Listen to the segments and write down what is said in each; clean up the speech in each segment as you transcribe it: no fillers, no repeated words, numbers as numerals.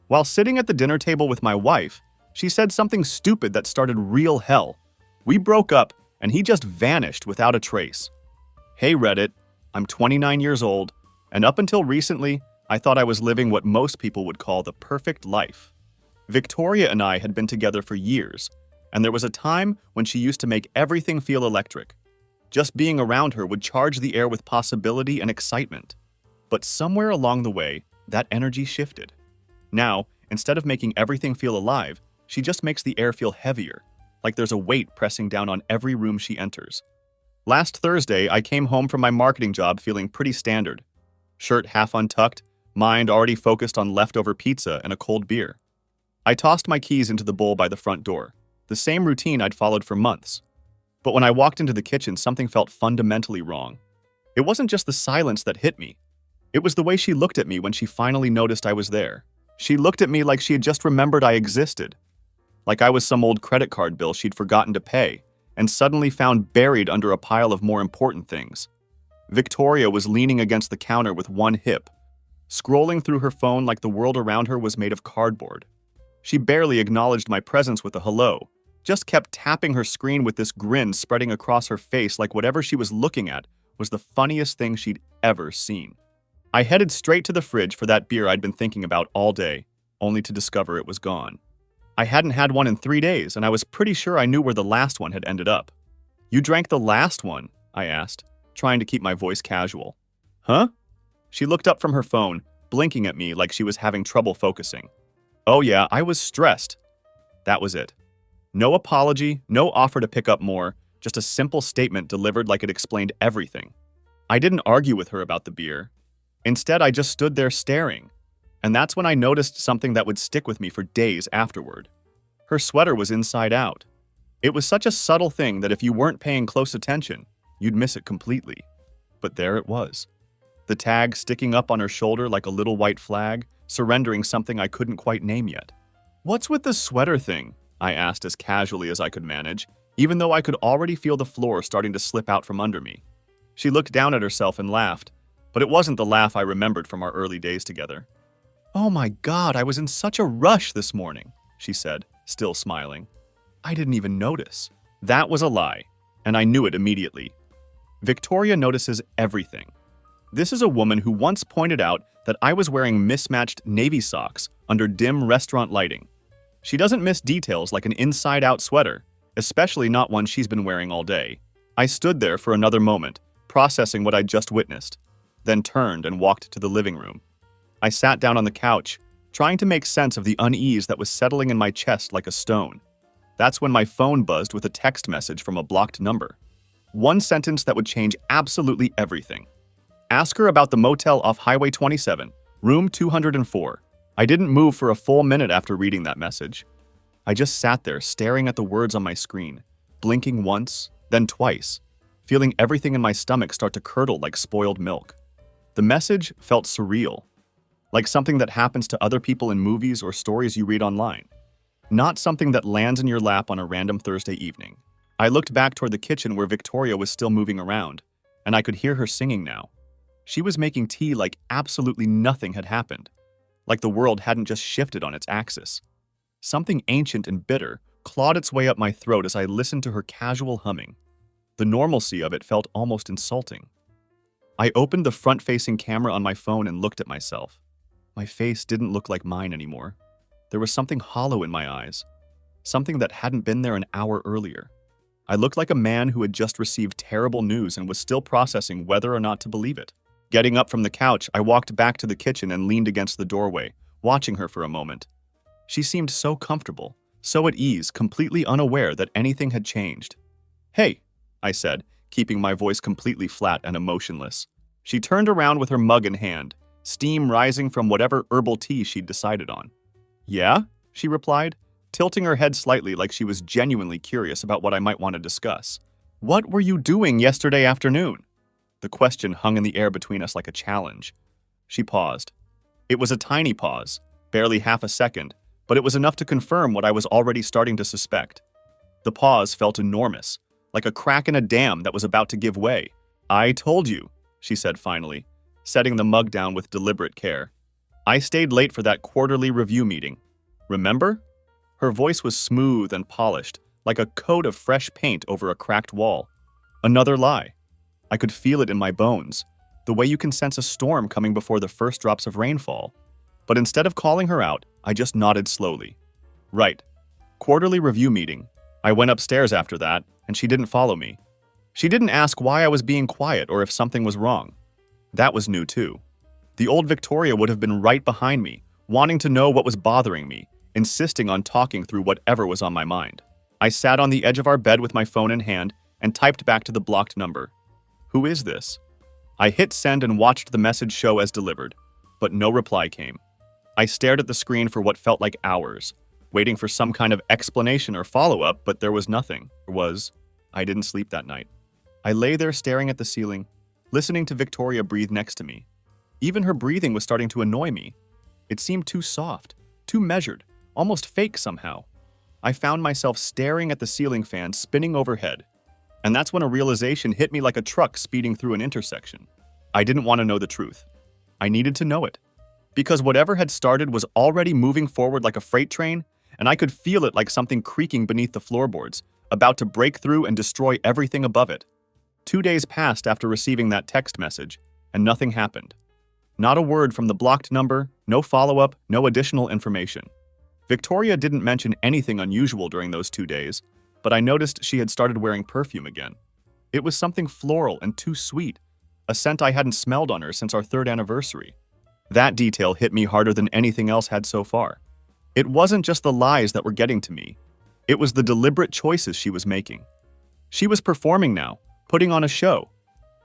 While sitting at the dinner table with my wife, she said something stupid that started real hell. We broke up, and he just vanished without a trace. Hey Reddit, I'm 29 years old, and up until recently, I thought I was living what most people would call the perfect life. Victoria and I had been together for years, and there was a time when she used to make everything feel electric. Just being around her would charge the air with possibility and excitement. But somewhere along the way, that energy shifted. Now, instead of making everything feel alive, she just makes the air feel heavier, like there's a weight pressing down on every room she enters. Last Thursday, I came home from my marketing job feeling pretty standard. Shirt half untucked, mind already focused on leftover pizza and a cold beer. I tossed my keys into the bowl by the front door, the same routine I'd followed for months. But when I walked into the kitchen, something felt fundamentally wrong. It wasn't just the silence that hit me. It was the way she looked at me when she finally noticed I was there. She looked at me like she had just remembered I existed. Like I was some old credit card bill she'd forgotten to pay, and suddenly found buried under a pile of more important things. Victoria was leaning against the counter with one hip, scrolling through her phone like the world around her was made of cardboard. She barely acknowledged my presence with a hello, just kept tapping her screen with this grin spreading across her face like whatever she was looking at was the funniest thing she'd ever seen. I headed straight to the fridge for that beer I'd been thinking about all day, only to discover it was gone. I hadn't had one in 3 days, and I was pretty sure I knew where the last one had ended up. "You drank the last one?" I asked, trying to keep my voice casual. "Huh?" She looked up from her phone, blinking at me like she was having trouble focusing. Oh yeah, I was stressed. That was it. No apology, no offer to pick up more, just a simple statement delivered like it explained everything. I didn't argue with her about the beer. Instead, I just stood there staring. And that's when I noticed something that would stick with me for days afterward. Her sweater was inside out. It was such a subtle thing that if you weren't paying close attention, you'd miss it completely. But there it was. The tag sticking up on her shoulder like a little white flag, surrendering something I couldn't quite name yet. "What's with the sweater thing?" I asked as casually as I could manage, even though I could already feel the floor starting to slip out from under me. She looked down at herself and laughed, but it wasn't the laugh I remembered from our early days together. "Oh my God, I was in such a rush this morning," she said, still smiling. "I didn't even notice." That was a lie, and I knew it immediately. Victoria notices everything. This is a woman who once pointed out that I was wearing mismatched navy socks under dim restaurant lighting. She doesn't miss details like an inside-out sweater, especially not one she's been wearing all day. I stood there for another moment, processing what I'd just witnessed, then turned and walked to the living room. I sat down on the couch, trying to make sense of the unease that was settling in my chest like a stone. That's when my phone buzzed with a text message from a blocked number. One sentence that would change absolutely everything. "Ask her about the motel off Highway 27, room 204. I didn't move for a full minute after reading that message. I just sat there staring at the words on my screen, blinking once, then twice, feeling everything in my stomach start to curdle like spoiled milk. The message felt surreal, like something that happens to other people in movies or stories you read online. Not something that lands in your lap on a random Thursday evening. I looked back toward the kitchen where Victoria was still moving around, and I could hear her singing now. She was making tea like absolutely nothing had happened, like the world hadn't just shifted on its axis. Something ancient and bitter clawed its way up my throat as I listened to her casual humming. The normalcy of it felt almost insulting. I opened the front-facing camera on my phone and looked at myself. My face didn't look like mine anymore. There was something hollow in my eyes, something that hadn't been there an hour earlier. I looked like a man who had just received terrible news and was still processing whether or not to believe it. Getting up from the couch, I walked back to the kitchen and leaned against the doorway, watching her for a moment. She seemed so comfortable, so at ease, completely unaware that anything had changed. "Hey," I said, keeping my voice completely flat and emotionless. She turned around with her mug in hand, steam rising from whatever herbal tea she'd decided on. "Yeah?" she replied, tilting her head slightly like she was genuinely curious about what I might want to discuss. "What were you doing yesterday afternoon?" The question hung in the air between us like a challenge. She paused. It was a tiny pause, barely half a second, but it was enough to confirm what I was already starting to suspect. The pause felt enormous, like a crack in a dam that was about to give way. "I told you," she said finally, setting the mug down with deliberate care. I stayed late for that quarterly review meeting. Remember? Her voice was smooth and polished, like a coat of fresh paint over a cracked wall. Another lie. I could feel it in my bones, the way you can sense a storm coming before the first drops of rainfall. But instead of calling her out, I just nodded slowly. Right. Quarterly review meeting. I went upstairs after that, and she didn't follow me. She didn't ask why I was being quiet or if something was wrong. That was new too. The old Victoria would have been right behind me, wanting to know what was bothering me, insisting on talking through whatever was on my mind. I sat on the edge of our bed with my phone in hand and typed back to the blocked number. Who is this? I hit send and watched the message show as delivered, but no reply came. I stared at the screen for what felt like hours, waiting for some kind of explanation or follow-up, but there was nothing. I didn't sleep that night. I lay there staring at the ceiling, listening to Victoria breathe next to me. Even her breathing was starting to annoy me. It seemed too soft, too measured, almost fake somehow. I found myself staring at the ceiling fan spinning overhead. And that's when a realization hit me like a truck speeding through an intersection. I didn't want to know the truth. I needed to know it. Because whatever had started was already moving forward like a freight train, and I could feel it like something creaking beneath the floorboards, about to break through and destroy everything above it. 2 days passed after receiving that text message, and nothing happened. Not a word from the blocked number, no follow-up, no additional information. Victoria didn't mention anything unusual during those 2 days, but I noticed she had started wearing perfume again. It was something floral and too sweet, a scent I hadn't smelled on her since our 3rd anniversary. That detail hit me harder than anything else had so far. It wasn't just the lies that were getting to me. It was the deliberate choices she was making. She was performing now, putting on a show,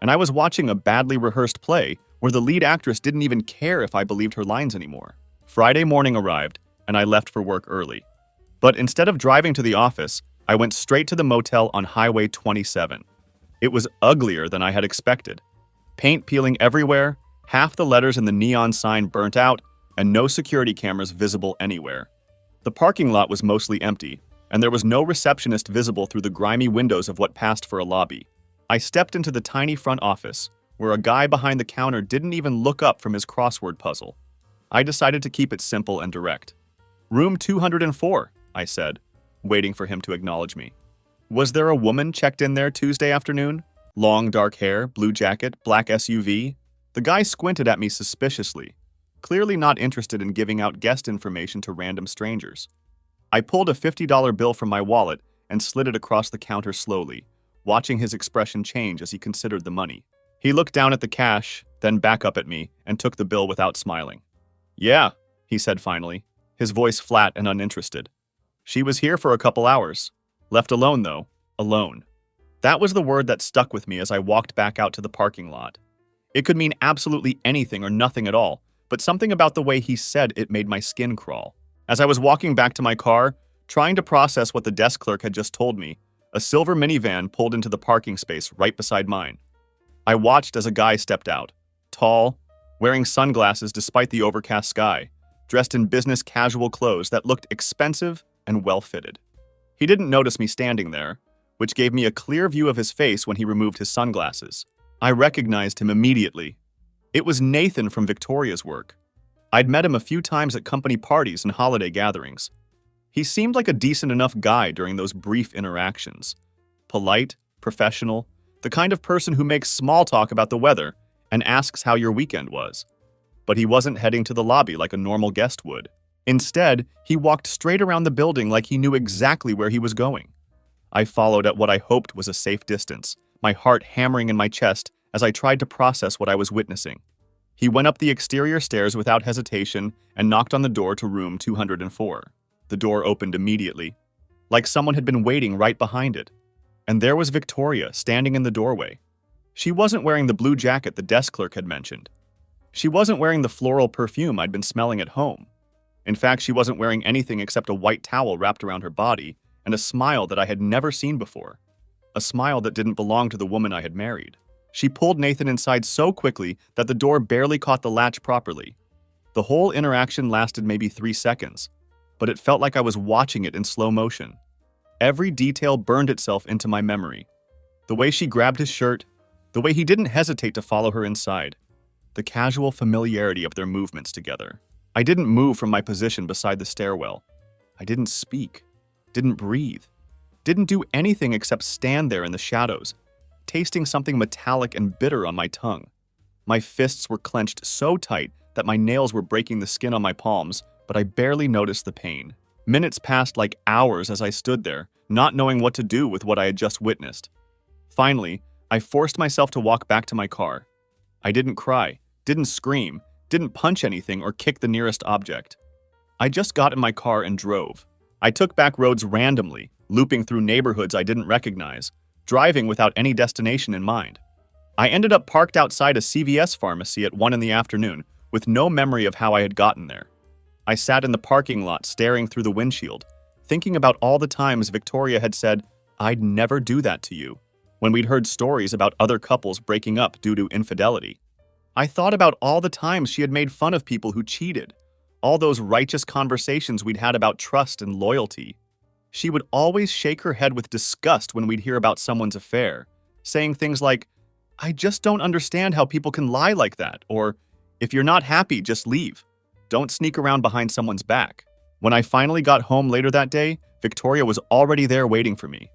and I was watching a badly rehearsed play where the lead actress didn't even care if I believed her lines anymore. Friday morning arrived, and I left for work early. But instead of driving to the office, I went straight to the motel on Highway 27. It was uglier than I had expected. Paint peeling everywhere, half the letters in the neon sign burnt out, and no security cameras visible anywhere. The parking lot was mostly empty, and there was no receptionist visible through the grimy windows of what passed for a lobby. I stepped into the tiny front office, where a guy behind the counter didn't even look up from his crossword puzzle. I decided to keep it simple and direct. Room 204, I said, waiting for him to acknowledge me. Was there a woman checked in there Tuesday afternoon? Long dark hair, blue jacket, black SUV? The guy squinted at me suspiciously, clearly not interested in giving out guest information to random strangers. I pulled a $50 bill from my wallet and slid it across the counter slowly, watching his expression change as he considered the money. He looked down at the cash, then back up at me, and took the bill without smiling. Yeah, he said finally, his voice flat and uninterested. She was here for a couple hours. Left alone, though. Alone. That was the word that stuck with me as I walked back out to the parking lot. It could mean absolutely anything or nothing at all, but something about the way he said it made my skin crawl. As I was walking back to my car, trying to process what the desk clerk had just told me, a silver minivan pulled into the parking space right beside mine. I watched as a guy stepped out, tall, wearing sunglasses despite the overcast sky, dressed in business casual clothes that looked expensive and well-fitted. He didn't notice me standing there, which gave me a clear view of his face when he removed his sunglasses. I recognized him immediately. It was Nathan from Victoria's work. I'd met him a few times at company parties and holiday gatherings. He seemed like a decent enough guy during those brief interactions. Polite, professional, the kind of person who makes small talk about the weather and asks how your weekend was. But he wasn't heading to the lobby like a normal guest would. Instead, he walked straight around the building like he knew exactly where he was going. I followed at what I hoped was a safe distance, my heart hammering in my chest as I tried to process what I was witnessing. He went up the exterior stairs without hesitation and knocked on the door to room 204. The door opened immediately, like someone had been waiting right behind it. And there was Victoria standing in the doorway. She wasn't wearing the blue jacket the desk clerk had mentioned. She wasn't wearing the floral perfume I'd been smelling at home. In fact, she wasn't wearing anything except a white towel wrapped around her body and a smile that I had never seen before. A smile that didn't belong to the woman I had married. She pulled Nathan inside so quickly that the door barely caught the latch properly. The whole interaction lasted maybe 3 seconds, but it felt like I was watching it in slow motion. Every detail burned itself into my memory. The way she grabbed his shirt, the way he didn't hesitate to follow her inside, the casual familiarity of their movements together. I didn't move from my position beside the stairwell. I didn't speak, didn't breathe, didn't do anything except stand there in the shadows, tasting something metallic and bitter on my tongue. My fists were clenched so tight that my nails were breaking the skin on my palms, but I barely noticed the pain. Minutes passed like hours as I stood there, not knowing what to do with what I had just witnessed. Finally, I forced myself to walk back to my car. I didn't cry, didn't scream, didn't punch anything or kick the nearest object. I just got in my car and drove. I took back roads randomly, looping through neighborhoods I didn't recognize, driving without any destination in mind. I ended up parked outside a CVS pharmacy at 1 in the afternoon, with no memory of how I had gotten there. I sat in the parking lot staring through the windshield, thinking about all the times Victoria had said, "I'd never do that to you," when we'd heard stories about other couples breaking up due to infidelity. I thought about all the times she had made fun of people who cheated, all those righteous conversations we'd had about trust and loyalty. She would always shake her head with disgust when we'd hear about someone's affair, saying things like, "I just don't understand how people can lie like that," or, "If you're not happy, just leave. Don't sneak around behind someone's back." When I finally got home later that day, Victoria was already there waiting for me.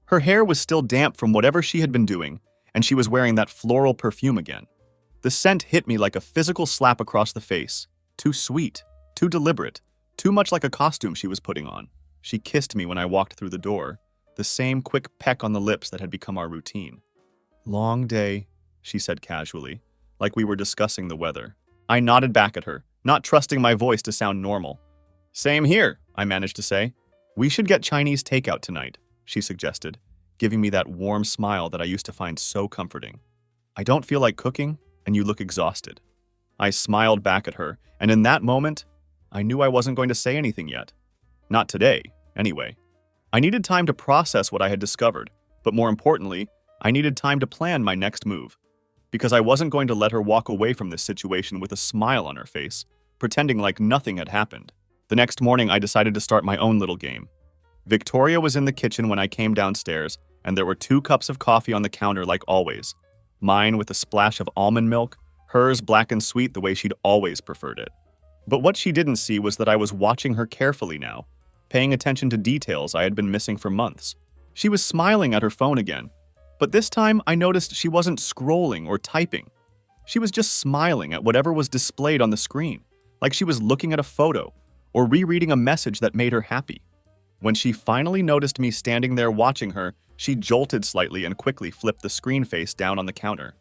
Her hair was still damp from whatever she had been doing, and she was wearing that floral perfume again. The scent hit me like a physical slap across the face. Too sweet, too deliberate, too much like a costume she was putting on. She kissed me when I walked through the door, the same quick peck on the lips that had become our routine. "Long day," she said casually, like we were discussing the weather. I nodded back at her, not trusting my voice to sound normal. "Same here," I managed to say. "We should get Chinese takeout tonight," she suggested, giving me that warm smile that I used to find so comforting. "I don't feel like cooking, and you look exhausted." I smiled back at her, and in that moment, I knew I wasn't going to say anything yet. Not today, anyway. I needed time to process what I had discovered, but more importantly, I needed time to plan my next move. Because I wasn't going to let her walk away from this situation with a smile on her face, pretending like nothing had happened. The next morning, I decided to start my own little game. Victoria was in the kitchen when I came downstairs, and there were 2 cups of coffee on the counter like always. Mine with a splash of almond milk, hers black and sweet the way she'd always preferred it. But what she didn't see was that I was watching her carefully now, paying attention to details I had been missing for months. She was smiling at her phone again, but this time I noticed she wasn't scrolling or typing. She was just smiling at whatever was displayed on the screen, like she was looking at a photo or rereading a message that made her happy. When she finally noticed me standing there watching her, she jolted slightly and quickly flipped the screen face down on the counter.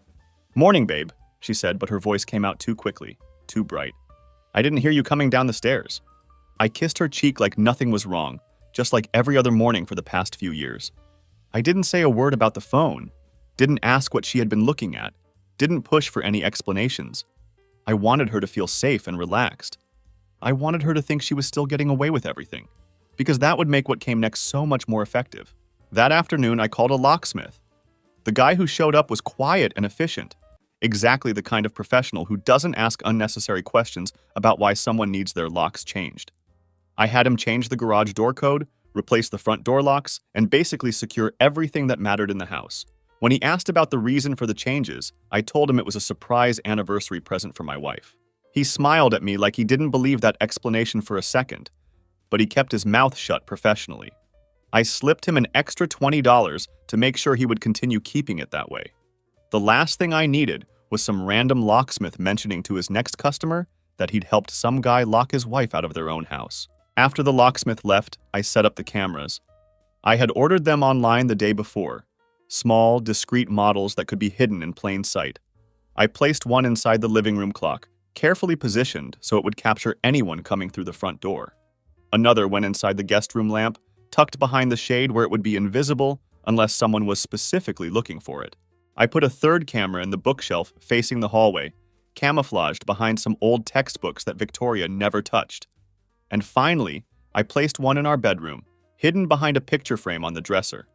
"Morning, babe," she said, but her voice came out too quickly, too bright. "I didn't hear you coming down the stairs." I kissed her cheek like nothing was wrong, just like every other morning for the past few years. I didn't say a word about the phone, didn't ask what she had been looking at, didn't push for any explanations. I wanted her to feel safe and relaxed. I wanted her to think she was still getting away with everything, because that would make what came next so much more effective. That afternoon, I called a locksmith. The guy who showed up was quiet and efficient, exactly the kind of professional who doesn't ask unnecessary questions about why someone needs their locks changed. I had him change the garage door code, replace the front door locks, and basically secure everything that mattered in the house. When he asked about the reason for the changes, I told him it was a surprise anniversary present for my wife. He smiled at me like he didn't believe that explanation for a second, but he kept his mouth shut professionally. I slipped him an extra $20 to make sure he would continue keeping it that way. The last thing I needed was some random locksmith mentioning to his next customer that he'd helped some guy lock his wife out of their own house. After the locksmith left, I set up the cameras. I had ordered them online the day before, small, discreet models that could be hidden in plain sight. I placed one inside the living room clock, carefully positioned so it would capture anyone coming through the front door. Another went inside the guest room lamp, tucked behind the shade where it would be invisible unless someone was specifically looking for it. I put a third camera in the bookshelf facing the hallway, camouflaged behind some old textbooks that Victoria never touched. And finally, I placed one in our bedroom, hidden behind a picture frame on the dresser.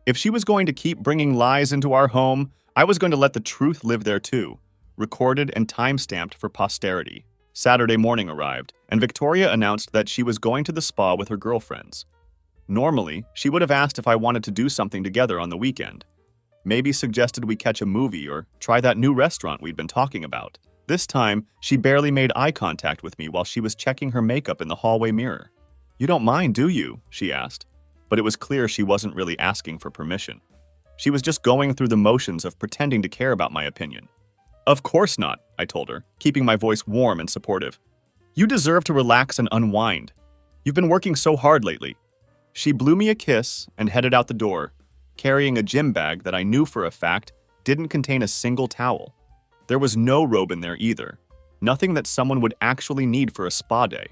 If she was going to keep bringing lies into our home, I was going to let the truth live there too, recorded and time-stamped for posterity. Saturday morning arrived, and Victoria announced that she was going to the spa with her girlfriends. Normally, she would have asked if I wanted to do something together on the weekend. Maybe suggested we catch a movie or try that new restaurant we'd been talking about. This time, she barely made eye contact with me while she was checking her makeup in the hallway mirror. "You don't mind, do you?" she asked. But it was clear she wasn't really asking for permission. She was just going through the motions of pretending to care about my opinion. "Of course not," I told her, keeping my voice warm and supportive. "You deserve to relax and unwind. You've been working so hard lately." She blew me a kiss and headed out the door, carrying a gym bag that I knew for a fact didn't contain a single towel. There was no robe in there either, nothing that someone would actually need for a spa day.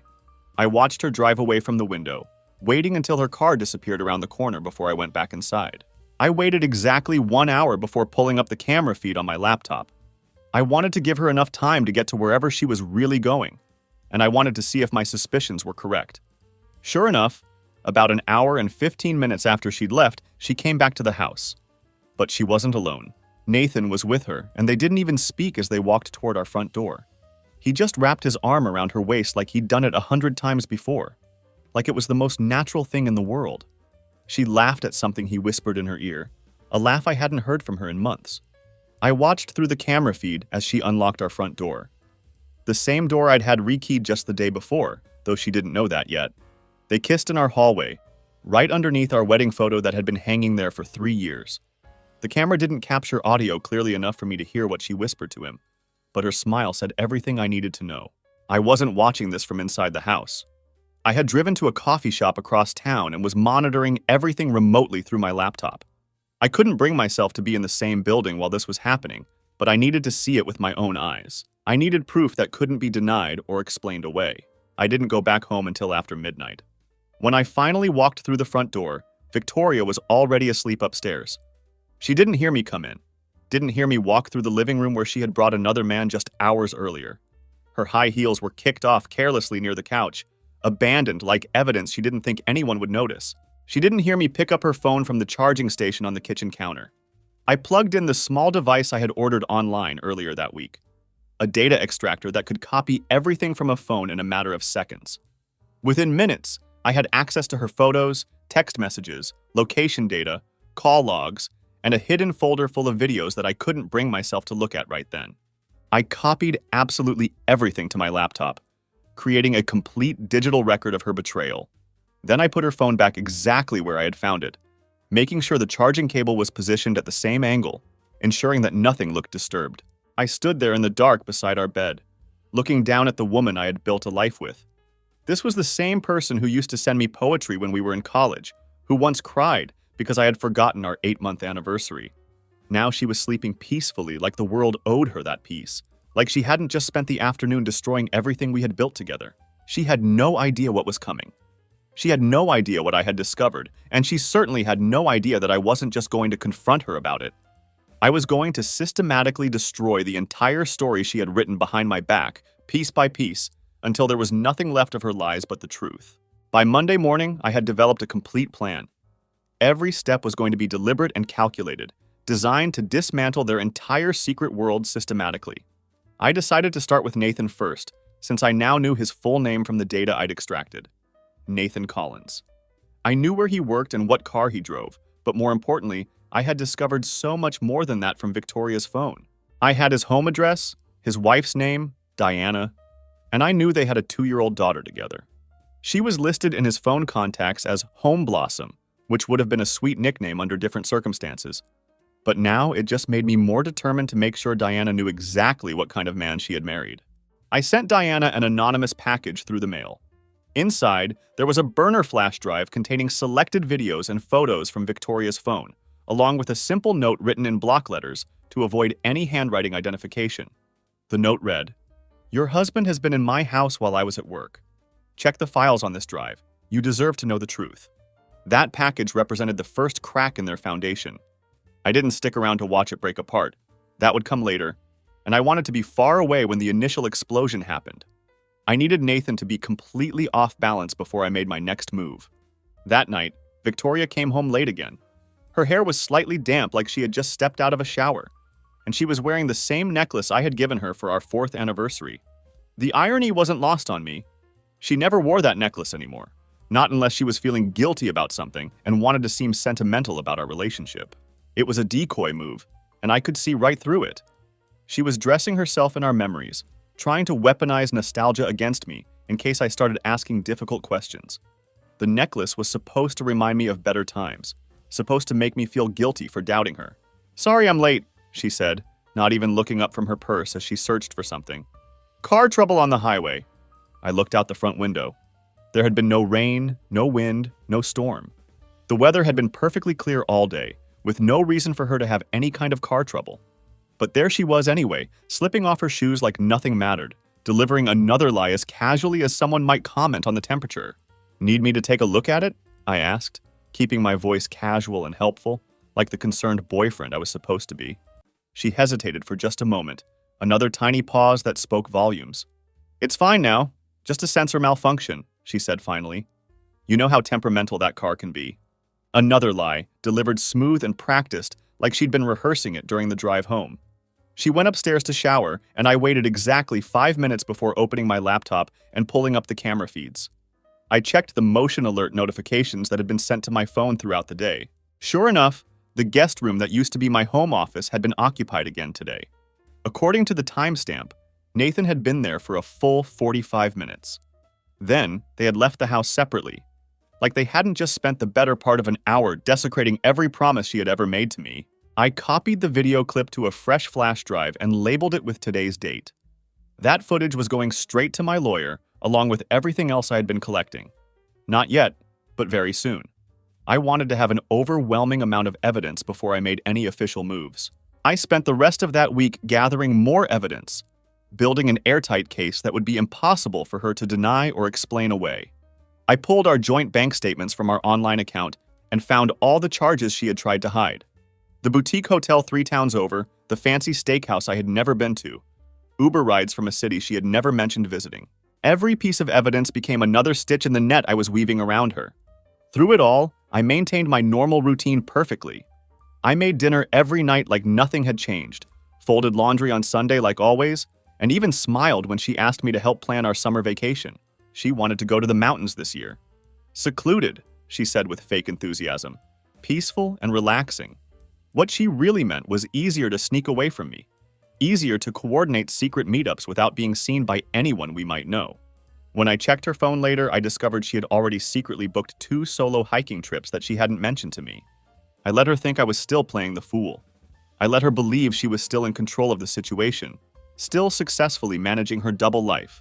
I watched her drive away from the window, waiting until her car disappeared around the corner before I went back inside. I waited exactly 1 hour before pulling up the camera feed on my laptop. I wanted to give her enough time to get to wherever she was really going, and I wanted to see if my suspicions were correct. Sure enough, about an hour and 15 minutes after she'd left, she came back to the house. But she wasn't alone. Nathan was with her, and they didn't even speak as they walked toward our front door. He just wrapped his arm around her waist like he'd done it 100 times before, like it was the most natural thing in the world. She laughed at something he whispered in her ear, a laugh I hadn't heard from her in months. I watched through the camera feed as she unlocked our front door. The same door I'd had rekeyed just the day before, though she didn't know that yet. They kissed in our hallway, right underneath our wedding photo that had been hanging there for 3 years. The camera didn't capture audio clearly enough for me to hear what she whispered to him, but her smile said everything I needed to know. I wasn't watching this from inside the house. I had driven to a coffee shop across town and was monitoring everything remotely through my laptop. I couldn't bring myself to be in the same building while this was happening, but I needed to see it with my own eyes. I needed proof that couldn't be denied or explained away. I didn't go back home until after midnight. When I finally walked through the front door, Victoria was already asleep upstairs. She didn't hear me come in, didn't hear me walk through the living room where she had brought another man just hours earlier. Her high heels were kicked off carelessly near the couch, abandoned like evidence she didn't think anyone would notice. She didn't hear me pick up her phone from the charging station on the kitchen counter. I plugged in the small device I had ordered online earlier that week, a data extractor that could copy everything from a phone in a matter of seconds. Within minutes, I had access to her photos, text messages, location data, call logs, and a hidden folder full of videos that I couldn't bring myself to look at right then. I copied absolutely everything to my laptop, creating a complete digital record of her betrayal. Then I put her phone back exactly where I had found it, making sure the charging cable was positioned at the same angle, ensuring that nothing looked disturbed. I stood there in the dark beside our bed, looking down at the woman I had built a life with. This was the same person who used to send me poetry when we were in college, who once cried because I had forgotten our 8-month anniversary. Now she was sleeping peacefully like the world owed her that peace, like she hadn't just spent the afternoon destroying everything we had built together. She had no idea what was coming. She had no idea what I had discovered, and she certainly had no idea that I wasn't just going to confront her about it. I was going to systematically destroy the entire story she had written behind my back, piece by piece, until there was nothing left of her lies but the truth. By Monday morning, I had developed a complete plan. Every step was going to be deliberate and calculated, designed to dismantle their entire secret world systematically. I decided to start with Nathan first, since I now knew his full name from the data I'd extracted. Nathan Collins. I knew where he worked and what car he drove, but more importantly, I had discovered so much more than that from Victoria's phone. I had his home address, his wife's name, Diana, and I knew they had a 2-year-old daughter together. She was listed in his phone contacts as Home Blossom, which would have been a sweet nickname under different circumstances. But now it just made me more determined to make sure Diana knew exactly what kind of man she had married. I sent Diana an anonymous package through the mail. Inside, there was a burner flash drive containing selected videos and photos from Victoria's phone, along with a simple note written in block letters to avoid any handwriting identification. The note read, "Your husband has been in my house while I was at work. Check the files on this drive. You deserve to know the truth." That package represented the first crack in their foundation. I didn't stick around to watch it break apart. That would come later, and I wanted to be far away when the initial explosion happened. I needed Nathan to be completely off balance before I made my next move. That night, Victoria came home late again. Her hair was slightly damp like she had just stepped out of a shower, and she was wearing the same necklace I had given her for our 4th anniversary. The irony wasn't lost on me. She never wore that necklace anymore, not unless she was feeling guilty about something and wanted to seem sentimental about our relationship. It was a decoy move, and I could see right through it. She was dressing herself in our memories, trying to weaponize nostalgia against me in case I started asking difficult questions. The necklace was supposed to remind me of better times, supposed to make me feel guilty for doubting her. "Sorry I'm late," she said, not even looking up from her purse as she searched for something. "Car trouble on the highway." I looked out the front window. There had been no rain, no wind, no storm. The weather had been perfectly clear all day, with no reason for her to have any kind of car trouble. But there she was anyway, slipping off her shoes like nothing mattered, delivering another lie as casually as someone might comment on the temperature. "Need me to take a look at it?" I asked, keeping my voice casual and helpful, like the concerned boyfriend I was supposed to be. She hesitated for just a moment, another tiny pause that spoke volumes. "It's fine now, just a sensor malfunction," she said finally. "You know how temperamental that car can be." Another lie, delivered smooth and practiced, like she'd been rehearsing it during the drive home. She went upstairs to shower, and I waited exactly 5 minutes before opening my laptop and pulling up the camera feeds. I checked the motion alert notifications that had been sent to my phone throughout the day. Sure enough, the guest room that used to be my home office had been occupied again today. According to the timestamp, Nathan had been there for a full 45 minutes. Then, they had left the house separately, like they hadn't just spent the better part of an hour desecrating every promise she had ever made to me. I copied the video clip to a fresh flash drive and labeled it with today's date. That footage was going straight to my lawyer, along with everything else I had been collecting. Not yet, but very soon. I wanted to have an overwhelming amount of evidence before I made any official moves. I spent the rest of that week gathering more evidence, building an airtight case that would be impossible for her to deny or explain away. I pulled our joint bank statements from our online account and found all the charges she had tried to hide. The boutique hotel 3 towns over, the fancy steakhouse I had never been to, Uber rides from a city she had never mentioned visiting. Every piece of evidence became another stitch in the net I was weaving around her. Through it all, I maintained my normal routine perfectly. I made dinner every night like nothing had changed, folded laundry on Sunday like always, and even smiled when she asked me to help plan our summer vacation. She wanted to go to the mountains this year. "Secluded," she said with fake enthusiasm. "Peaceful and relaxing." What she really meant was easier to sneak away from me. Easier to coordinate secret meetups without being seen by anyone we might know. When I checked her phone later, I discovered she had already secretly booked 2 solo hiking trips that she hadn't mentioned to me. I let her think I was still playing the fool. I let her believe she was still in control of the situation, still successfully managing her double life.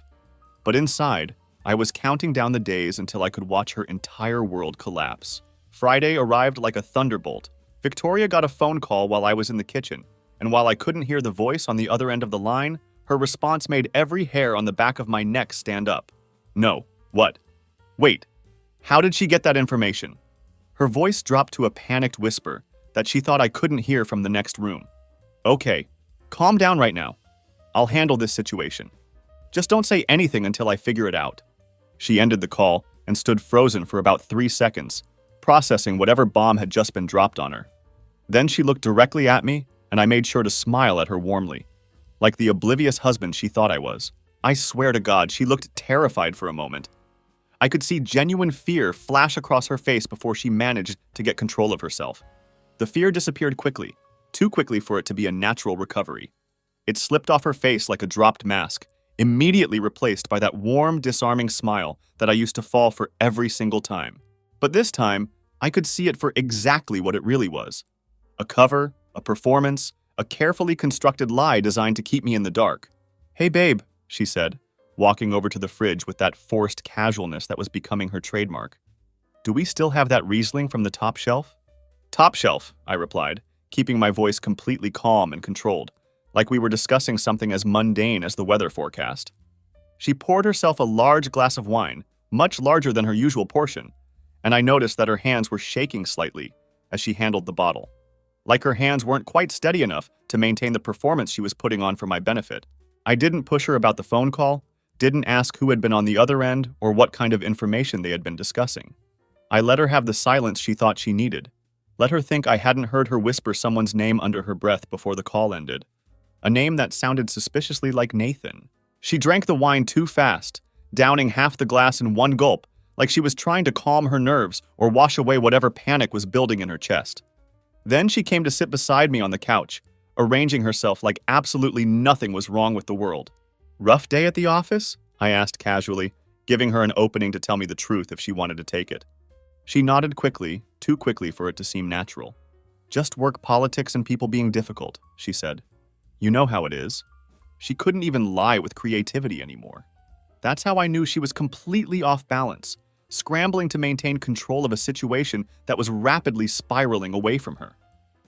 But inside, I was counting down the days until I could watch her entire world collapse. Friday arrived like a thunderbolt. Victoria got a phone call while I was in the kitchen, and while I couldn't hear the voice on the other end of the line, her response made every hair on the back of my neck stand up. "No. What? Wait. How did she get that information?" Her voice dropped to a panicked whisper that she thought I couldn't hear from the next room. "Okay, calm down right now. I'll handle this situation. Just don't say anything until I figure it out." She ended the call and stood frozen for about 3 seconds, processing whatever bomb had just been dropped on her. Then she looked directly at me, and I made sure to smile at her warmly, like the oblivious husband she thought I was. I swear to God, she looked terrified for a moment. I could see genuine fear flash across her face before she managed to get control of herself. The fear disappeared quickly, too quickly for it to be a natural recovery. It slipped off her face like a dropped mask, immediately replaced by that warm, disarming smile that I used to fall for every single time. But this time, I could see it for exactly what it really was. A cover, a performance, a carefully constructed lie designed to keep me in the dark. "Hey babe," she said, walking over to the fridge with that forced casualness that was becoming her trademark. "Do we still have that Riesling from the top shelf?" "Top shelf," I replied, keeping my voice completely calm and controlled, like we were discussing something as mundane as the weather forecast. She poured herself a large glass of wine, much larger than her usual portion, and I noticed that her hands were shaking slightly as she handled the bottle, like her hands weren't quite steady enough to maintain the performance she was putting on for my benefit. I didn't push her about the phone call, didn't ask who had been on the other end or what kind of information they had been discussing. I let her have the silence she thought she needed. Let her think I hadn't heard her whisper someone's name under her breath before the call ended. A name that sounded suspiciously like Nathan. She drank the wine too fast, downing half the glass in one gulp, like she was trying to calm her nerves or wash away whatever panic was building in her chest. Then she came to sit beside me on the couch, arranging herself like absolutely nothing was wrong with the world. Rough day at the office? I asked casually, giving her an opening to tell me the truth if she wanted to take it. She nodded quickly, too quickly for it to seem natural. Just work politics and people being difficult, she said. You know how it is. She couldn't even lie with creativity anymore. That's how I knew she was completely off balance, scrambling to maintain control of a situation that was rapidly spiraling away from her.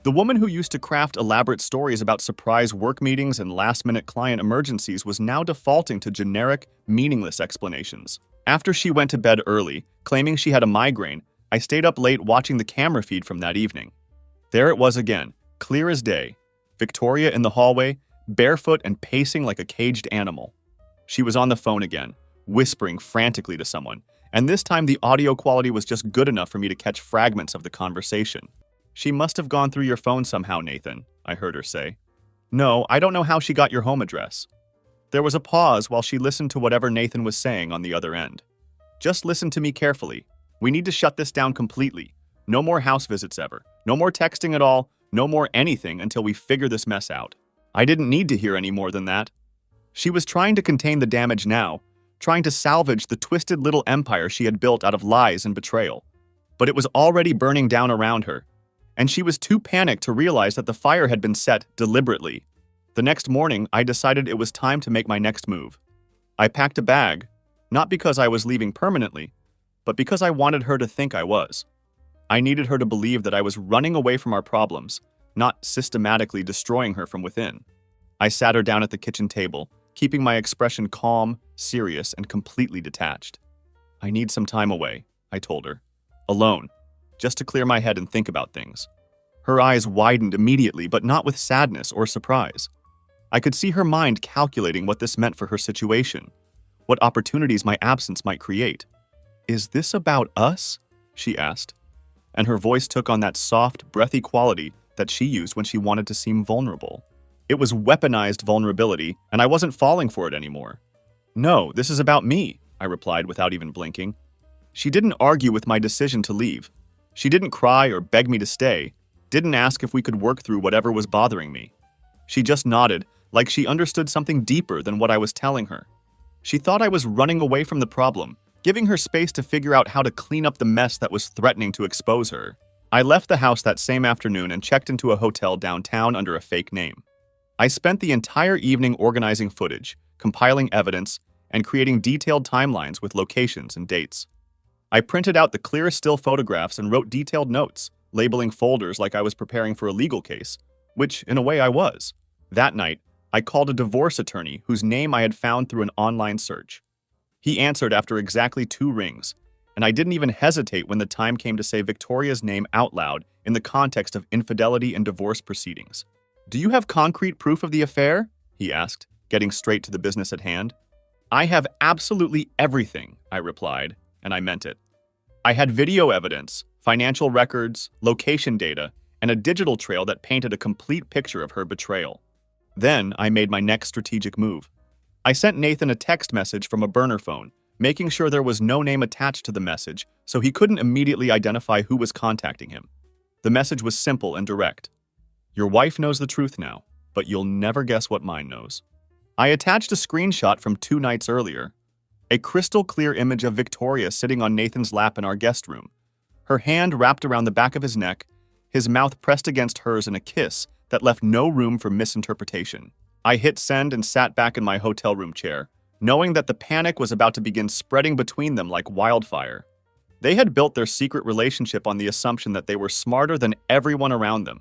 The woman who used to craft elaborate stories about surprise work meetings and last-minute client emergencies was now defaulting to generic, meaningless explanations. After she went to bed early, claiming she had a migraine, I stayed up late watching the camera feed from that evening. There it was again, clear as day. Victoria in the hallway, barefoot and pacing like a caged animal. She was on the phone again, whispering frantically to someone, and this time the audio quality was just good enough for me to catch fragments of the conversation. She must have gone through your phone somehow, Nathan, I heard her say. No, I don't know how she got your home address. There was a pause while she listened to whatever Nathan was saying on the other end. Just listen to me carefully. We need to shut this down completely. No more house visits ever. No more texting at all. No more anything until we figure this mess out. I didn't need to hear any more than that. She was trying to contain the damage now, trying to salvage the twisted little empire she had built out of lies and betrayal. But it was already burning down around her, and she was too panicked to realize that the fire had been set deliberately. The next morning, I decided it was time to make my next move. I packed a bag, not because I was leaving permanently, but because I wanted her to think I was. I needed her to believe that I was running away from our problems, not systematically destroying her from within. I sat her down at the kitchen table, keeping my expression calm, serious, and completely detached. I need some time away, I told her. Alone, just to clear my head and think about things. Her eyes widened immediately, but not with sadness or surprise. I could see her mind calculating what this meant for her situation, what opportunities my absence might create. Is this about us? She asked, and her voice took on that soft, breathy quality that she used when she wanted to seem vulnerable. It was weaponized vulnerability, and I wasn't falling for it anymore. No, this is about me, I replied without even blinking. She didn't argue with my decision to leave. She didn't cry or beg me to stay, didn't ask if we could work through whatever was bothering me. She just nodded, like she understood something deeper than what I was telling her. She thought I was running away from the problem, giving her space to figure out how to clean up the mess that was threatening to expose her. I left the house that same afternoon and checked into a hotel downtown under a fake name. I spent the entire evening organizing footage, compiling evidence, and creating detailed timelines with locations and dates. I printed out the clearest still photographs and wrote detailed notes, labeling folders like I was preparing for a legal case, which, in a way, I was. That night, I called a divorce attorney whose name I had found through an online search. He answered after exactly 2 rings, and I didn't even hesitate when the time came to say Victoria's name out loud in the context of infidelity and divorce proceedings. Do you have concrete proof of the affair? He asked, getting straight to the business at hand. I have absolutely everything, I replied, and I meant it. I had video evidence, financial records, location data, and a digital trail that painted a complete picture of her betrayal. Then I made my next strategic move. I sent Nathan a text message from a burner phone, making sure there was no name attached to the message so he couldn't immediately identify who was contacting him. The message was simple and direct. Your wife knows the truth now, but you'll never guess what mine knows. I attached a screenshot from 2 nights earlier, a crystal clear image of Victoria sitting on Nathan's lap in our guest room, her hand wrapped around the back of his neck, his mouth pressed against hers in a kiss that left no room for misinterpretation. I hit send and sat back in my hotel room chair, knowing that the panic was about to begin spreading between them like wildfire. They had built their secret relationship on the assumption that they were smarter than everyone around them,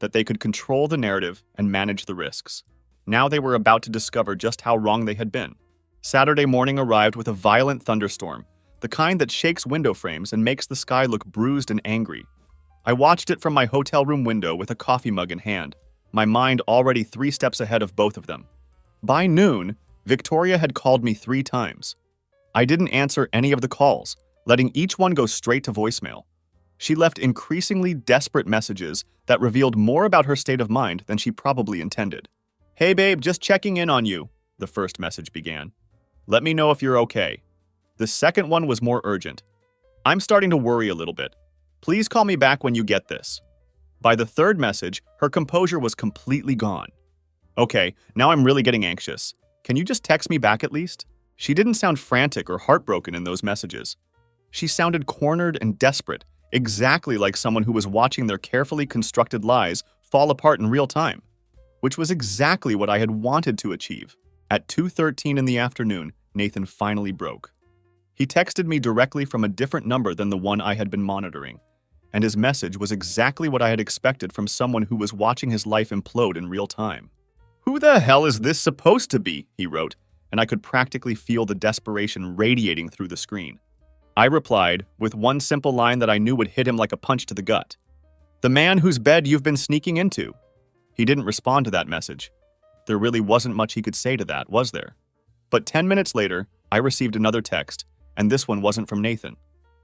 that they could control the narrative and manage the risks. Now they were about to discover just how wrong they had been. Saturday morning arrived with a violent thunderstorm, the kind that shakes window frames and makes the sky look bruised and angry. I watched it from my hotel room window with a coffee mug in hand, my mind already 3 steps ahead of both of them. By noon, Victoria had called me 3 times. I didn't answer any of the calls, letting each one go straight to voicemail. She left increasingly desperate messages that revealed more about her state of mind than she probably intended. Hey babe, just checking in on you, the first message began. Let me know if you're okay. The second one was more urgent. I'm starting to worry a little bit. Please call me back when you get this. By the third message, her composure was completely gone. Okay, now I'm really getting anxious. Can you just text me back at least? She didn't sound frantic or heartbroken in those messages. She sounded cornered and desperate, exactly like someone who was watching their carefully constructed lies fall apart in real time, which was exactly what I had wanted to achieve. At 2:13 in the afternoon, Nathan finally broke. He texted me directly from a different number than the one I had been monitoring, and his message was exactly what I had expected from someone who was watching his life implode in real time. "Who the hell is this supposed to be?" he wrote, and I could practically feel the desperation radiating through the screen. I replied with one simple line that I knew would hit him like a punch to the gut. "The man whose bed you've been sneaking into." He didn't respond to that message. There really wasn't much he could say to that, was there? But 10 minutes later, I received another text, and this one wasn't from Nathan.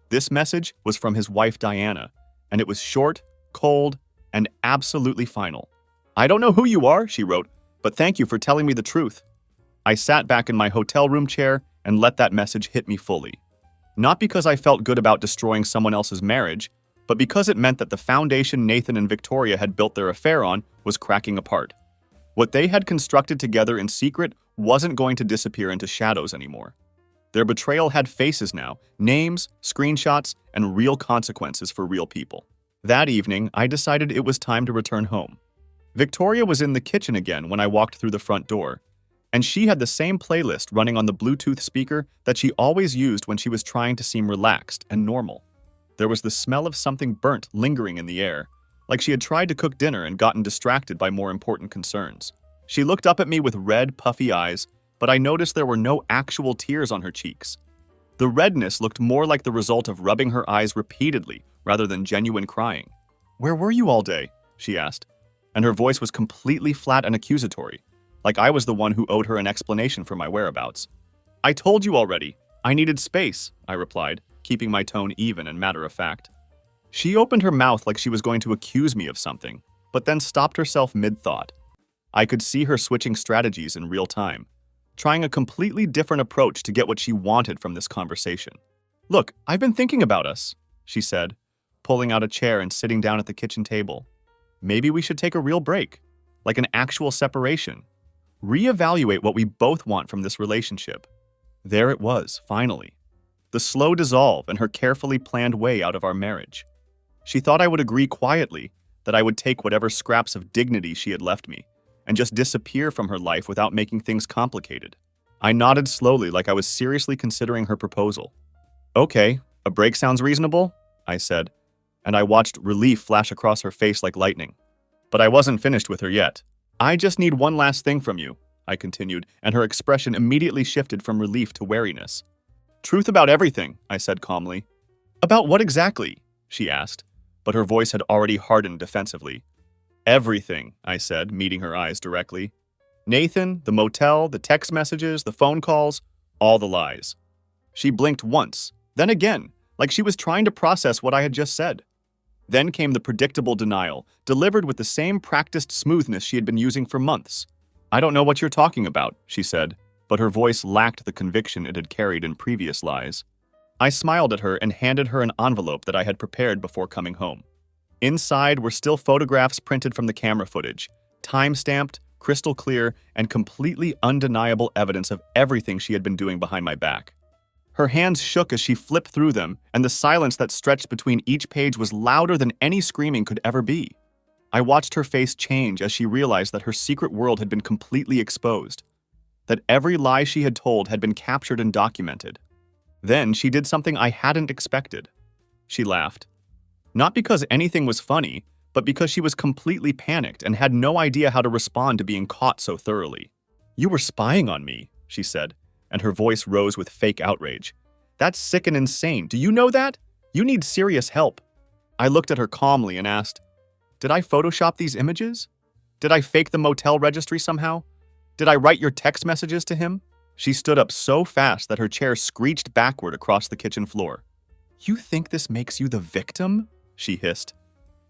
This message was from his wife Diana, and it was short, cold, and absolutely final. "I don't know who you are," she wrote, "but thank you for telling me the truth." I sat back in my hotel room chair and let that message hit me fully. Not because I felt good about destroying someone else's marriage, but because it meant that the foundation Nathan and Victoria had built their affair on was cracking apart. What they had constructed together in secret wasn't going to disappear into shadows anymore. Their betrayal had faces now, names, screenshots, and real consequences for real people. That evening, I decided it was time to return home. Victoria was in the kitchen again when I walked through the front door, and she had the same playlist running on the Bluetooth speaker that she always used when she was trying to seem relaxed and normal. There was the smell of something burnt lingering in the air, like she had tried to cook dinner and gotten distracted by more important concerns. She looked up at me with red, puffy eyes, but I noticed there were no actual tears on her cheeks. The redness looked more like the result of rubbing her eyes repeatedly rather than genuine crying. "Where were you all day?" she asked, and her voice was completely flat and accusatory, like I was the one who owed her an explanation for my whereabouts. "I told you already. I needed space," I replied, keeping my tone even and matter-of-fact. She opened her mouth like she was going to accuse me of something, but then stopped herself mid-thought. I could see her switching strategies in real time, trying a completely different approach to get what she wanted from this conversation. "Look, I've been thinking about us," she said, pulling out a chair and sitting down at the kitchen table. "Maybe we should take a real break, like an actual separation. Reevaluate what we both want from this relationship." There it was, finally. The slow dissolve and her carefully planned way out of our marriage. She thought I would agree quietly, that I would take whatever scraps of dignity she had left me, and just disappear from her life without making things complicated. I nodded slowly like I was seriously considering her proposal. "Okay, a break sounds reasonable," I said, and I watched relief flash across her face like lightning. But I wasn't finished with her yet. "I just need one last thing from you," I continued, and her expression immediately shifted from relief to wariness. "Truth about everything," I said calmly. "About what exactly?" she asked, but her voice had already hardened defensively. "Everything," I said, meeting her eyes directly. "Nathan, the motel, the text messages, the phone calls, all the lies." She blinked once, then again, like she was trying to process what I had just said. Then came the predictable denial, delivered with the same practiced smoothness she had been using for months. "I don't know what you're talking about," she said, but her voice lacked the conviction it had carried in previous lies. I smiled at her and handed her an envelope that I had prepared before coming home. Inside were still photographs printed from the camera footage, time-stamped, crystal clear, and completely undeniable evidence of everything she had been doing behind my back. Her hands shook as she flipped through them, and the silence that stretched between each page was louder than any screaming could ever be. I watched her face change as she realized that her secret world had been completely exposed, that every lie she had told had been captured and documented. Then she did something I hadn't expected. She laughed. Not because anything was funny, but because she was completely panicked and had no idea how to respond to being caught so thoroughly. "You were spying on me," she said, and her voice rose with fake outrage. "That's sick and insane. Do you know that? You need serious help." I looked at her calmly and asked, "Did I Photoshop these images? Did I fake the motel registry somehow? Did I write your text messages to him?" She stood up so fast that her chair screeched backward across the kitchen floor. "You think this makes you the victim?" she hissed.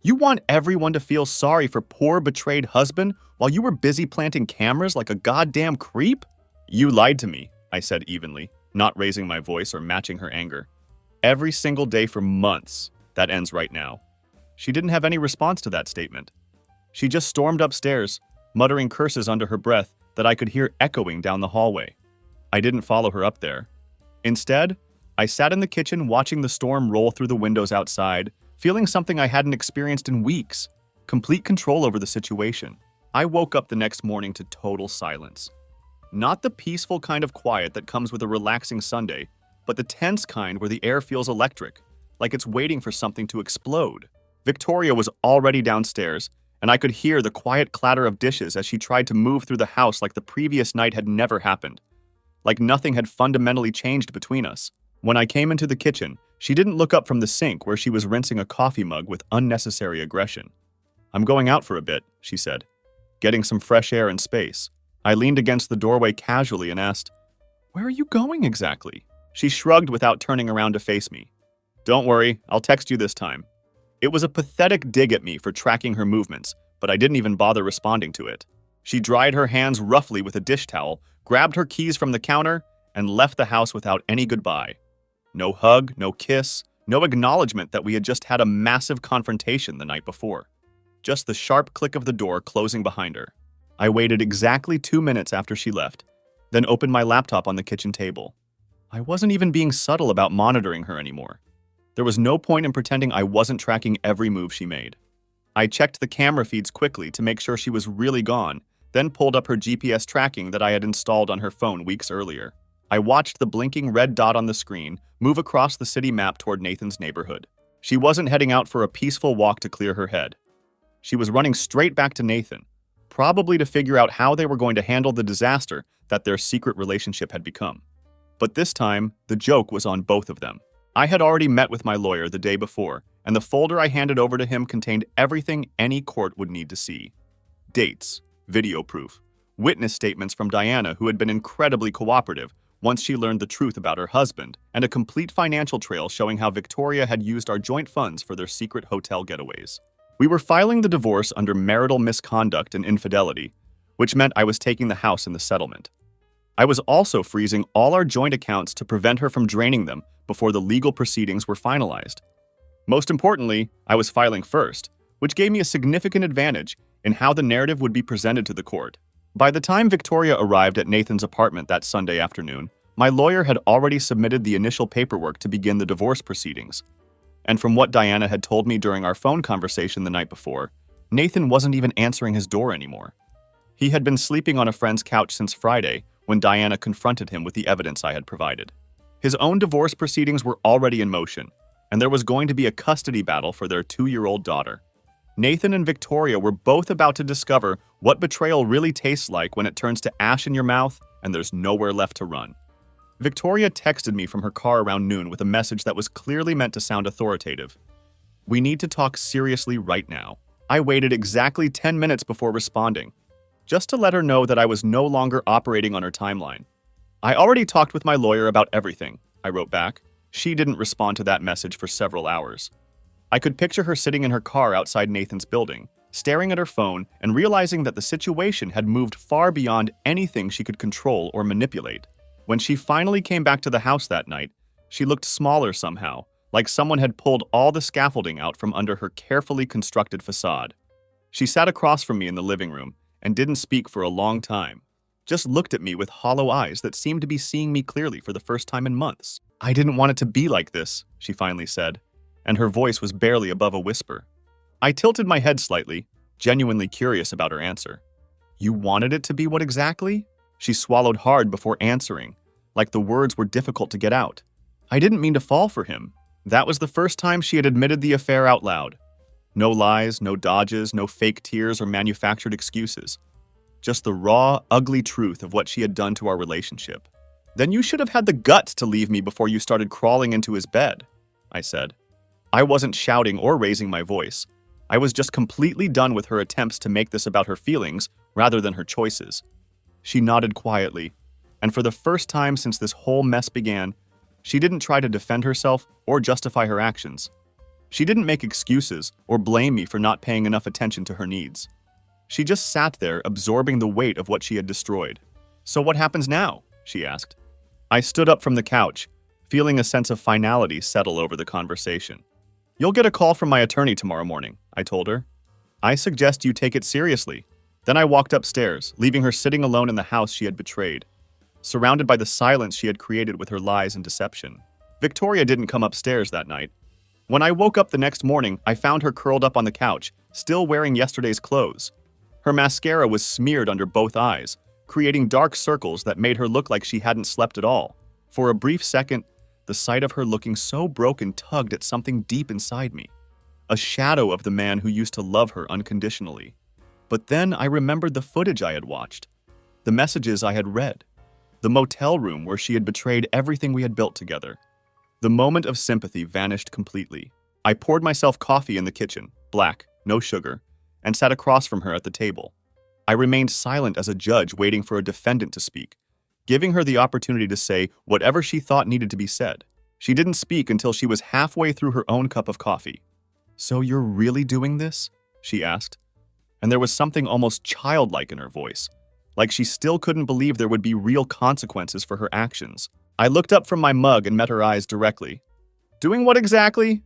"You want everyone to feel sorry for poor betrayed husband while you were busy planting cameras like a goddamn creep?" "You lied to me," I said evenly, not raising my voice or matching her anger. "Every single day for months. That ends right now." She didn't have any response to that statement. She just stormed upstairs, muttering curses under her breath that I could hear echoing down the hallway. I didn't follow her up there. Instead, I sat in the kitchen watching the storm roll through the windows outside, feeling something I hadn't experienced in weeks: complete control over the situation. I woke up the next morning to total silence. Not the peaceful kind of quiet that comes with a relaxing Sunday, but the tense kind where the air feels electric, like it's waiting for something to explode. Victoria was already downstairs, and I could hear the quiet clatter of dishes as she tried to move through the house like the previous night had never happened, like nothing had fundamentally changed between us. When I came into the kitchen, she didn't look up from the sink where she was rinsing a coffee mug with unnecessary aggression. "I'm going out for a bit," she said, "getting some fresh air and space." I leaned against the doorway casually and asked, "Where are you going exactly?" She shrugged without turning around to face me. "Don't worry, I'll text you this time." It was a pathetic dig at me for tracking her movements, but I didn't even bother responding to it. She dried her hands roughly with a dish towel, grabbed her keys from the counter, and left the house without any goodbye. No hug, no kiss, no acknowledgement that we had just had a massive confrontation the night before. Just the sharp click of the door closing behind her. I waited exactly 2 minutes after she left, then opened my laptop on the kitchen table. I wasn't even being subtle about monitoring her anymore. There was no point in pretending I wasn't tracking every move she made. I checked the camera feeds quickly to make sure she was really gone, then pulled up her GPS tracking that I had installed on her phone weeks earlier. I watched the blinking red dot on the screen move across the city map toward Nathan's neighborhood. She wasn't heading out for a peaceful walk to clear her head. She was running straight back to Nathan, probably to figure out how they were going to handle the disaster that their secret relationship had become. But this time, the joke was on both of them. I had already met with my lawyer the day before, and the folder I handed over to him contained everything any court would need to see. Dates, video proof, witness statements from Diana, who had been incredibly cooperative once she learned the truth about her husband, and a complete financial trail showing how Victoria had used our joint funds for their secret hotel getaways. We were filing the divorce under marital misconduct and infidelity, which meant I was taking the house in the settlement. I was also freezing all our joint accounts to prevent her from draining them before the legal proceedings were finalized. Most importantly, I was filing first, which gave me a significant advantage in how the narrative would be presented to the court. By the time Victoria arrived at Nathan's apartment that Sunday afternoon, my lawyer had already submitted the initial paperwork to begin the divorce proceedings. And from what Diana had told me during our phone conversation the night before, Nathan wasn't even answering his door anymore. He had been sleeping on a friend's couch since Friday when Diana confronted him with the evidence I had provided. His own divorce proceedings were already in motion, and there was going to be a custody battle for their 2-year-old daughter. Nathan and Victoria were both about to discover what betrayal really tastes like when it turns to ash in your mouth and there's nowhere left to run. Victoria texted me from her car around noon with a message that was clearly meant to sound authoritative. "We need to talk seriously right now." I waited exactly 10 minutes before responding, just to let her know that I was no longer operating on her timeline. "I already talked with my lawyer about everything," I wrote back. She didn't respond to that message for several hours. I could picture her sitting in her car outside Nathan's building, staring at her phone and realizing that the situation had moved far beyond anything she could control or manipulate. When she finally came back to the house that night, she looked smaller somehow, like someone had pulled all the scaffolding out from under her carefully constructed facade. She sat across from me in the living room and didn't speak for a long time, just looked at me with hollow eyes that seemed to be seeing me clearly for the first time in months. "I didn't want it to be like this," she finally said, and her voice was barely above a whisper. I tilted my head slightly, genuinely curious about her answer. "You wanted it to be what exactly?" She swallowed hard before answering, like the words were difficult to get out. "I didn't mean to fall for him." That was the first time she had admitted the affair out loud. No lies, no dodges, no fake tears or manufactured excuses. Just the raw, ugly truth of what she had done to our relationship. "Then you should have had the guts to leave me before you started crawling into his bed," I said. I wasn't shouting or raising my voice. I was just completely done with her attempts to make this about her feelings rather than her choices. She nodded quietly, and for the first time since this whole mess began, she didn't try to defend herself or justify her actions. She didn't make excuses or blame me for not paying enough attention to her needs. She just sat there absorbing the weight of what she had destroyed. "So what happens now?" she asked. I stood up from the couch, feeling a sense of finality settle over the conversation. You'll get a call from my attorney tomorrow morning, I told her. I suggest you take it seriously. Then I walked upstairs, leaving her sitting alone in the house she had betrayed, surrounded by the silence she had created with her lies and deception. Victoria didn't come upstairs that night. When I woke up the next morning, I found her curled up on the couch, still wearing yesterday's clothes. Her mascara was smeared under both eyes, creating dark circles that made her look like she hadn't slept at all. For a brief second, the sight of her looking so broken tugged at something deep inside me, a shadow of the man who used to love her unconditionally. But then I remembered the footage I had watched, the messages I had read, the motel room where she had betrayed everything we had built together. The moment of sympathy vanished completely. I poured myself coffee in the kitchen, black, no sugar, and sat across from her at the table. I remained silent as a judge waiting for a defendant to speak, giving her the opportunity to say whatever she thought needed to be said. She didn't speak until she was halfway through her own cup of coffee. "So you're really doing this?" she asked. And there was something almost childlike in her voice, like she still couldn't believe there would be real consequences for her actions. I looked up from my mug and met her eyes directly. "Doing what exactly?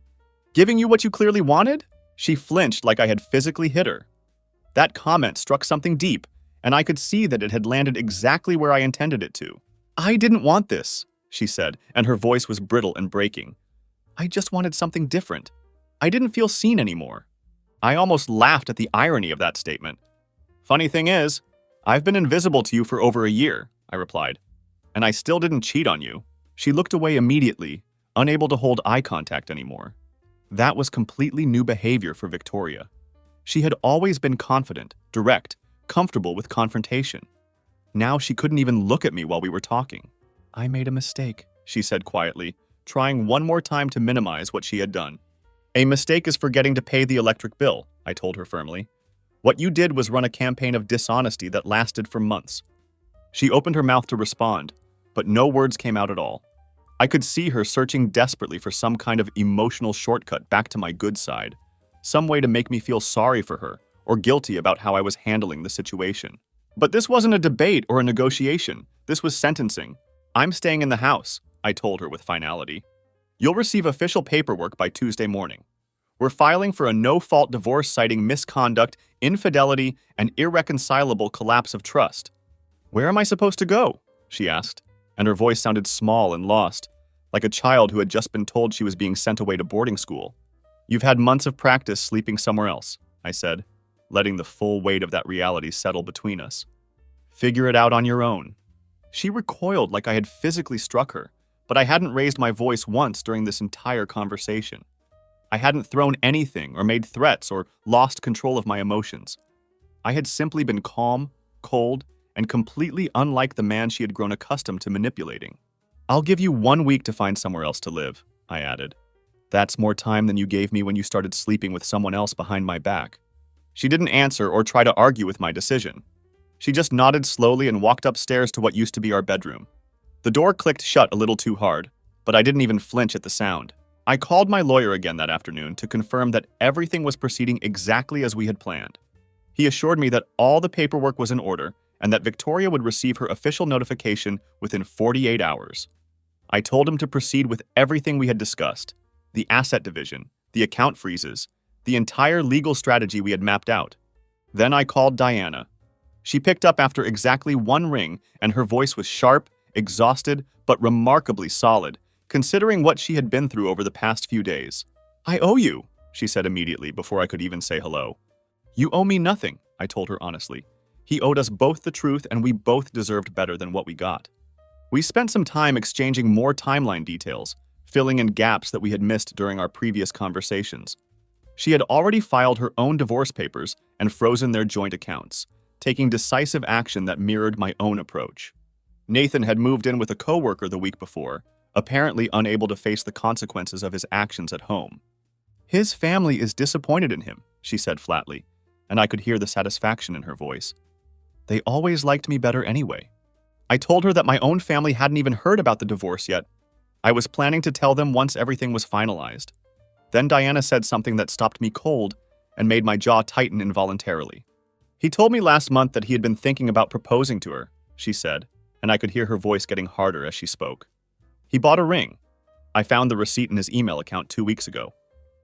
Giving you what you clearly wanted?" She flinched like I had physically hit her. That comment struck something deep, and I could see that it had landed exactly where I intended it to. "I didn't want this," she said, and her voice was brittle and breaking. "I just wanted something different. I didn't feel seen anymore." I almost laughed at the irony of that statement. "Funny thing is, I've been invisible to you for over a year," I replied, "and I still didn't cheat on you." She looked away immediately, unable to hold eye contact anymore. That was completely new behavior for Victoria. She had always been confident, direct, comfortable with confrontation. Now she couldn't even look at me while we were talking. "I made a mistake," she said quietly, trying one more time to minimize what she had done. "A mistake is forgetting to pay the electric bill," I told her firmly. "What you did was run a campaign of dishonesty that lasted for months." She opened her mouth to respond, but no words came out at all. I could see her searching desperately for some kind of emotional shortcut back to my good side, some way to make me feel sorry for her or guilty about how I was handling the situation. But this wasn't a debate or a negotiation. This was sentencing. "I'm staying in the house," I told her with finality. "You'll receive official paperwork by Tuesday morning. We're filing for a no-fault divorce citing misconduct, infidelity, and irreconcilable collapse of trust." "Where am I supposed to go?" she asked, and her voice sounded small and lost, like a child who had just been told she was being sent away to boarding school. "You've had months of practice sleeping somewhere else," I said, letting the full weight of that reality settle between us. "Figure it out on your own." She recoiled like I had physically struck her, but I hadn't raised my voice once during this entire conversation. I hadn't thrown anything or made threats or lost control of my emotions. I had simply been calm, cold, and completely unlike the man she had grown accustomed to manipulating. "I'll give you 1 week to find somewhere else to live," I added. "That's more time than you gave me when you started sleeping with someone else behind my back." She didn't answer or try to argue with my decision. She just nodded slowly and walked upstairs to what used to be our bedroom. The door clicked shut a little too hard, but I didn't even flinch at the sound. I called my lawyer again that afternoon to confirm that everything was proceeding exactly as we had planned. He assured me that all the paperwork was in order and that Victoria would receive her official notification within 48 hours. I told him to proceed with everything we had discussed: the asset division, the account freezes, the entire legal strategy we had mapped out. Then I called Diana. She picked up after exactly 1 ring, and her voice was sharp, exhausted, but remarkably solid, considering what she had been through over the past few days. "I owe you," she said immediately before I could even say hello. "You owe me nothing," I told her honestly. He owed us both the truth, and we both deserved better than what we got. We spent some time exchanging more timeline details, filling in gaps that we had missed during our previous conversations. She had already filed her own divorce papers and frozen their joint accounts, taking decisive action that mirrored my own approach. Nathan had moved in with a coworker the week before, apparently unable to face the consequences of his actions at home. "His family is disappointed in him," she said flatly, and I could hear the satisfaction in her voice. "They always liked me better anyway." I told her that my own family hadn't even heard about the divorce yet. I was planning to tell them once everything was finalized. Then Diana said something that stopped me cold and made my jaw tighten involuntarily. "He told me last month that he had been thinking about proposing to her," she said, and I could hear her voice getting harder as she spoke. "He bought a ring. I found the receipt in his email account 2 weeks ago."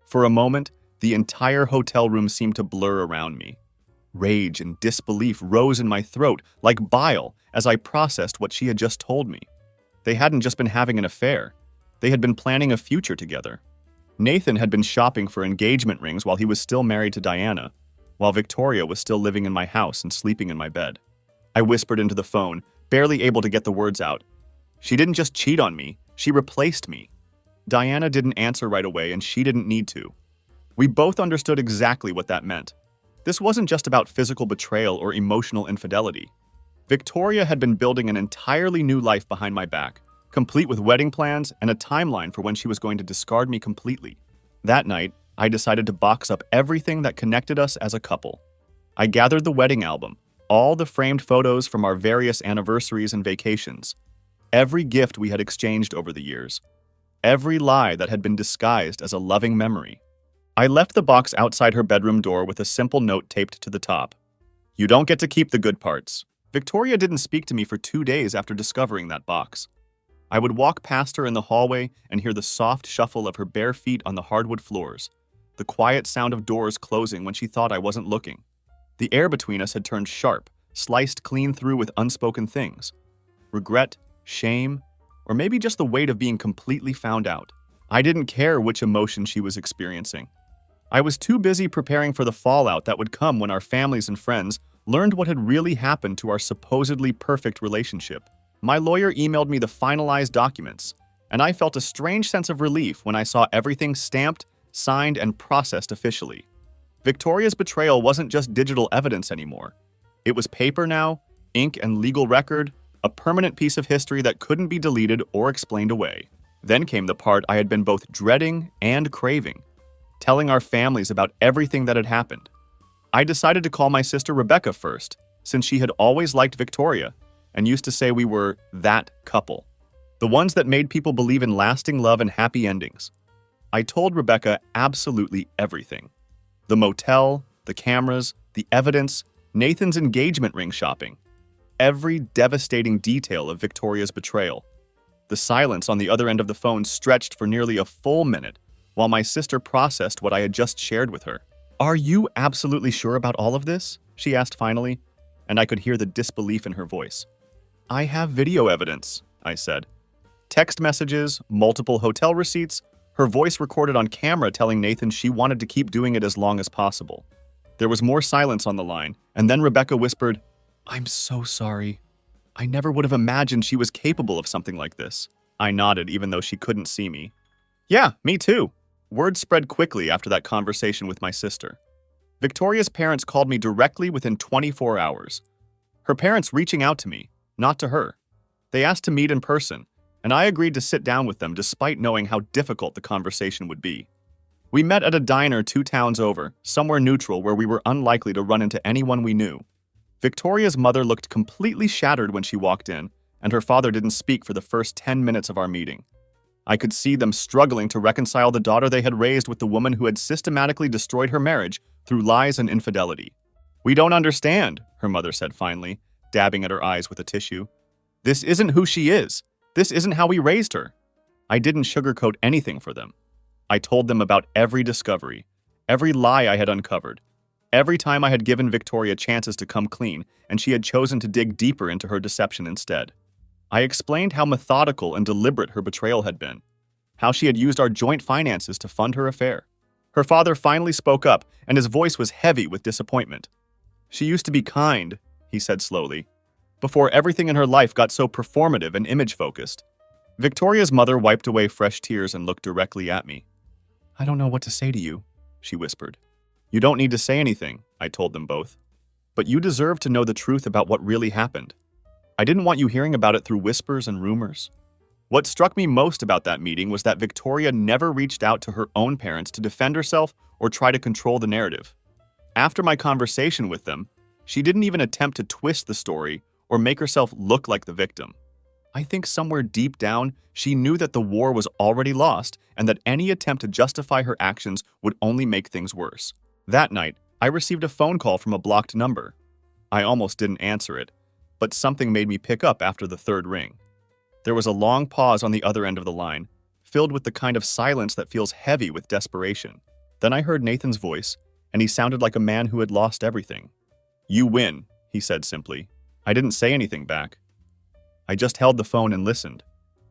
For a moment, the entire hotel room seemed to blur around me. Rage and disbelief rose in my throat like bile as I processed what she had just told me. They hadn't just been having an affair. They had been planning a future together. Nathan had been shopping for engagement rings while he was still married to Diana, while Victoria was still living in my house and sleeping in my bed. I whispered into the phone, barely able to get the words out. She didn't just cheat on me, she replaced me. Diana didn't answer right away, and she didn't need to. We both understood exactly what that meant. This wasn't just about physical betrayal or emotional infidelity. Victoria had been building an entirely new life behind my back, complete with wedding plans and a timeline for when she was going to discard me completely. That night, I decided to box up everything that connected us as a couple. I gathered the wedding album, all the framed photos from our various anniversaries and vacations, every gift we had exchanged over the years, every lie that had been disguised as a loving memory. I left the box outside her bedroom door with a simple note taped to the top. "You don't get to keep the good parts." Victoria didn't speak to me for 2 days after discovering that box. I would walk past her in the hallway and hear the soft shuffle of her bare feet on the hardwood floors, the quiet sound of doors closing when she thought I wasn't looking. The air between us had turned sharp, sliced clean through with unspoken things. Regret, shame, or maybe just the weight of being completely found out. I didn't care which emotion she was experiencing. I was too busy preparing for the fallout that would come when our families and friends learned what had really happened to our supposedly perfect relationship. My lawyer emailed me the finalized documents, and I felt a strange sense of relief when I saw everything stamped, signed, and processed officially. Victoria's betrayal wasn't just digital evidence anymore. It was paper now, ink and legal record, a permanent piece of history that couldn't be deleted or explained away. Then came the part I had been both dreading and craving, telling our families about everything that had happened. I decided to call my sister Rebecca first, since she had always liked Victoria and used to say we were that couple, the ones that made people believe in lasting love and happy endings. I told Rebecca absolutely everything. The motel, the cameras, the evidence, Nathan's engagement ring shopping, every devastating detail of Victoria's betrayal. The silence on the other end of the phone stretched for nearly a full minute while my sister processed what I had just shared with her. "Are you absolutely sure about all of this?" she asked finally, and I could hear the disbelief in her voice. "I have video evidence," I said. Text messages, multiple hotel receipts, her voice recorded on camera telling Nathan she wanted to keep doing it as long as possible. There was more silence on the line, and then Rebecca whispered, "I'm so sorry. I never would have imagined she was capable of something like this." I nodded even though she couldn't see me. "Yeah, me too." Word spread quickly after that conversation with my sister. Victoria's parents called me directly within 24 hours. Her parents reaching out to me, not to her. They asked to meet in person, and I agreed to sit down with them despite knowing how difficult the conversation would be. We met at a diner 2 towns over, somewhere neutral where we were unlikely to run into anyone we knew. Victoria's mother looked completely shattered when she walked in, and her father didn't speak for the first 10 minutes of our meeting. I could see them struggling to reconcile the daughter they had raised with the woman who had systematically destroyed her marriage through lies and infidelity. "We don't understand," her mother said finally, dabbing at her eyes with a tissue. "This isn't who she is. This isn't how we raised her." I didn't sugarcoat anything for them. I told them about every discovery, every lie I had uncovered, every time I had given Victoria chances to come clean, and she had chosen to dig deeper into her deception instead. I explained how methodical and deliberate her betrayal had been, how she had used our joint finances to fund her affair. Her father finally spoke up, and his voice was heavy with disappointment. "She used to be kind," he said slowly, "before everything in her life got so performative and image-focused." Victoria's mother wiped away fresh tears and looked directly at me. "I don't know what to say to you," she whispered. "You don't need to say anything," I told them both. "But you deserve to know the truth about what really happened. I didn't want you hearing about it through whispers and rumors." What struck me most about that meeting was that Victoria never reached out to her own parents to defend herself or try to control the narrative. After my conversation with them, she didn't even attempt to twist the story or make herself look like the victim. I think somewhere deep down, she knew that the war was already lost and that any attempt to justify her actions would only make things worse. That night, I received a phone call from a blocked number. I almost didn't answer it, but something made me pick up after the 3rd ring. There was a long pause on the other end of the line, filled with the kind of silence that feels heavy with desperation. Then I heard Nathan's voice, and he sounded like a man who had lost everything. "You win," he said simply. I didn't say anything back. I just held the phone and listened,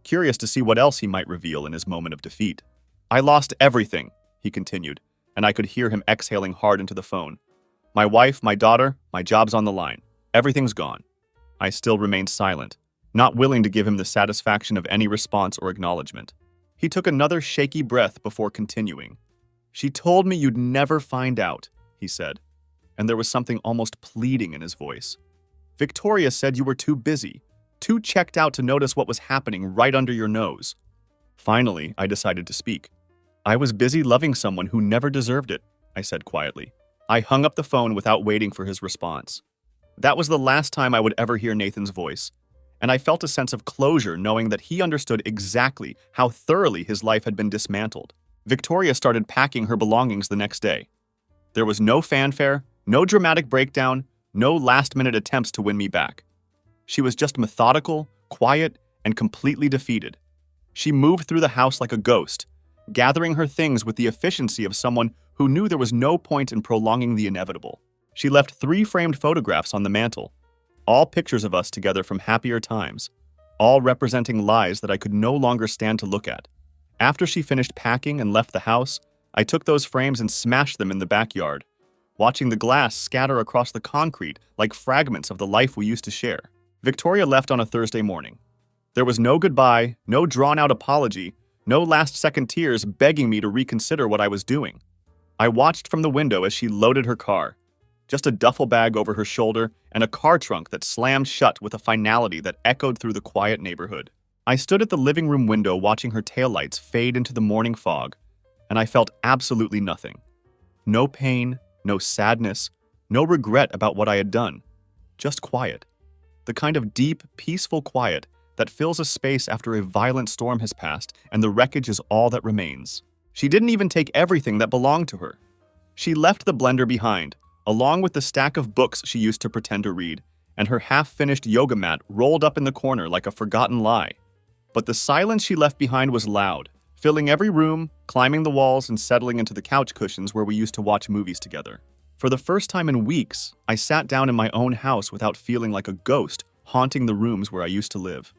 curious to see what else he might reveal in his moment of defeat. "I lost everything," he continued, and I could hear him exhaling hard into the phone. "My wife, my daughter, my job's on the line. Everything's gone." I still remained silent, not willing to give him the satisfaction of any response or acknowledgement. He took another shaky breath before continuing. "She told me you'd never find out," he said, and there was something almost pleading in his voice. "Victoria said you were too busy, too checked out to notice what was happening right under your nose." Finally, I decided to speak. "I was busy loving someone who never deserved it," I said quietly. I hung up the phone without waiting for his response. That was the last time I would ever hear Nathan's voice, and I felt a sense of closure knowing that he understood exactly how thoroughly his life had been dismantled. Victoria started packing her belongings the next day. There was no fanfare, no dramatic breakdown, no last-minute attempts to win me back. She was just methodical, quiet, and completely defeated. She moved through the house like a ghost, gathering her things with the efficiency of someone who knew there was no point in prolonging the inevitable. She left 3 framed photographs on the mantel, all pictures of us together from happier times, all representing lies that I could no longer stand to look at. After she finished packing and left the house, I took those frames and smashed them in the backyard, watching the glass scatter across the concrete like fragments of the life we used to share. Victoria left on a Thursday morning. There was no goodbye, no drawn-out apology, no last-second tears begging me to reconsider what I was doing. I watched from the window as she loaded her car, just a duffel bag over her shoulder and a car trunk that slammed shut with a finality that echoed through the quiet neighborhood. I stood at the living room window watching her taillights fade into the morning fog, and I felt absolutely nothing. No pain, no sadness, no regret about what I had done. Just quiet. The kind of deep, peaceful quiet that fills a space after a violent storm has passed and the wreckage is all that remains. She didn't even take everything that belonged to her. She left the blender behind, along with the stack of books she used to pretend to read, and her half-finished yoga mat rolled up in the corner like a forgotten lie. But the silence she left behind was loud, filling every room, climbing the walls, and settling into the couch cushions where we used to watch movies together. For the first time in weeks, I sat down in my own house without feeling like a ghost haunting the rooms where I used to live.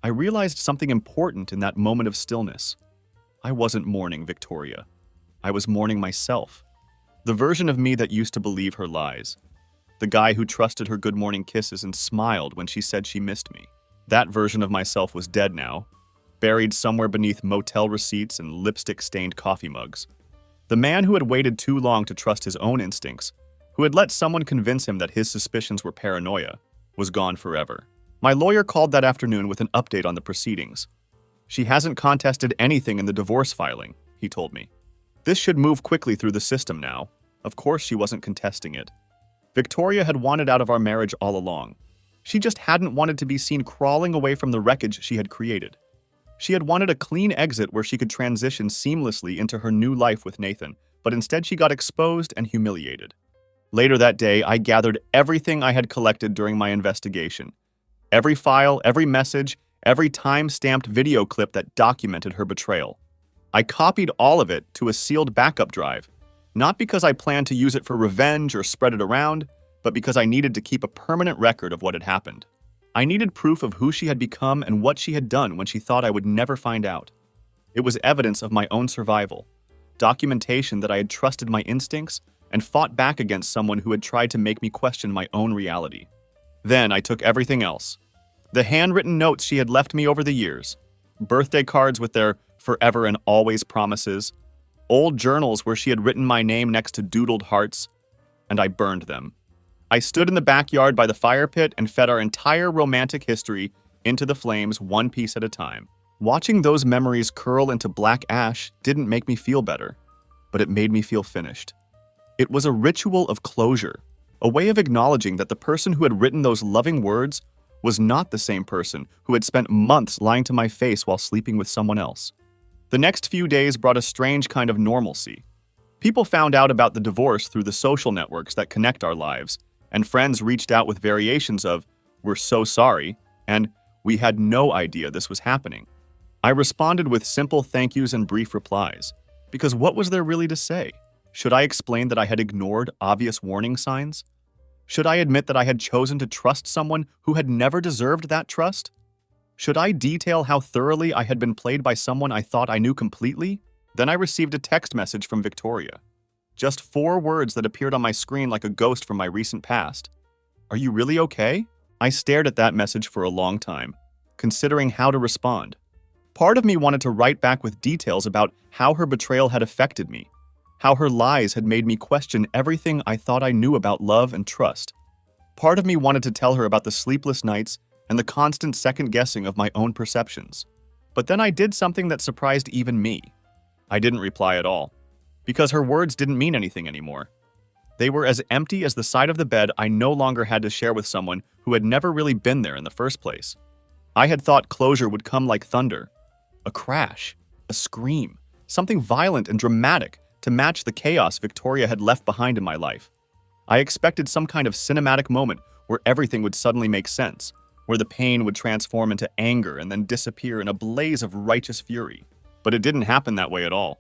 I realized something important in that moment of stillness. I wasn't mourning Victoria. I was mourning myself. The version of me that used to believe her lies. The guy who trusted her good morning kisses and smiled when she said she missed me. That version of myself was dead now, buried somewhere beneath motel receipts and lipstick-stained coffee mugs. The man who had waited too long to trust his own instincts, who had let someone convince him that his suspicions were paranoia, was gone forever. My lawyer called that afternoon with an update on the proceedings. "She hasn't contested anything in the divorce filing," he told me. "This should move quickly through the system now." Of course she wasn't contesting it. Victoria had wanted out of our marriage all along. She just hadn't wanted to be seen crawling away from the wreckage she had created. She had wanted a clean exit where she could transition seamlessly into her new life with Nathan, but instead she got exposed and humiliated. Later that day, I gathered everything I had collected during my investigation. Every file, every message, every time-stamped video clip that documented her betrayal. I copied all of it to a sealed backup drive, not because I planned to use it for revenge or spread it around, but because I needed to keep a permanent record of what had happened. I needed proof of who she had become and what she had done when she thought I would never find out. It was evidence of my own survival, documentation that I had trusted my instincts and fought back against someone who had tried to make me question my own reality. Then I took everything else. The handwritten notes she had left me over the years, birthday cards with their forever and always promises, old journals where she had written my name next to doodled hearts, and I burned them. I stood in the backyard by the fire pit and fed our entire romantic history into the flames one piece at a time. Watching those memories curl into black ash didn't make me feel better, but it made me feel finished. It was a ritual of closure, a way of acknowledging that the person who had written those loving words was not the same person who had spent months lying to my face while sleeping with someone else. The next few days brought a strange kind of normalcy. People found out about the divorce through the social networks that connect our lives, and friends reached out with variations of, "We're so sorry," and "We had no idea this was happening." I responded with simple thank yous and brief replies, because what was there really to say? Should I explain that I had ignored obvious warning signs? Should I admit that I had chosen to trust someone who had never deserved that trust? Should I detail how thoroughly I had been played by someone I thought I knew completely? Then I received a text message from Victoria. Just 4 words that appeared on my screen like a ghost from my recent past. "Are you really okay?" I stared at that message for a long time, considering how to respond. Part of me wanted to write back with details about how her betrayal had affected me, how her lies had made me question everything I thought I knew about love and trust. Part of me wanted to tell her about the sleepless nights and the constant second-guessing of my own perceptions. But then I did something that surprised even me. I didn't reply at all, because her words didn't mean anything anymore. They were as empty as the side of the bed I no longer had to share with someone who had never really been there in the first place. I had thought closure would come like thunder. A crash, a scream, something violent and dramatic to match the chaos Victoria had left behind in my life. I expected some kind of cinematic moment where everything would suddenly make sense, where the pain would transform into anger and then disappear in a blaze of righteous fury. But it didn't happen that way at all.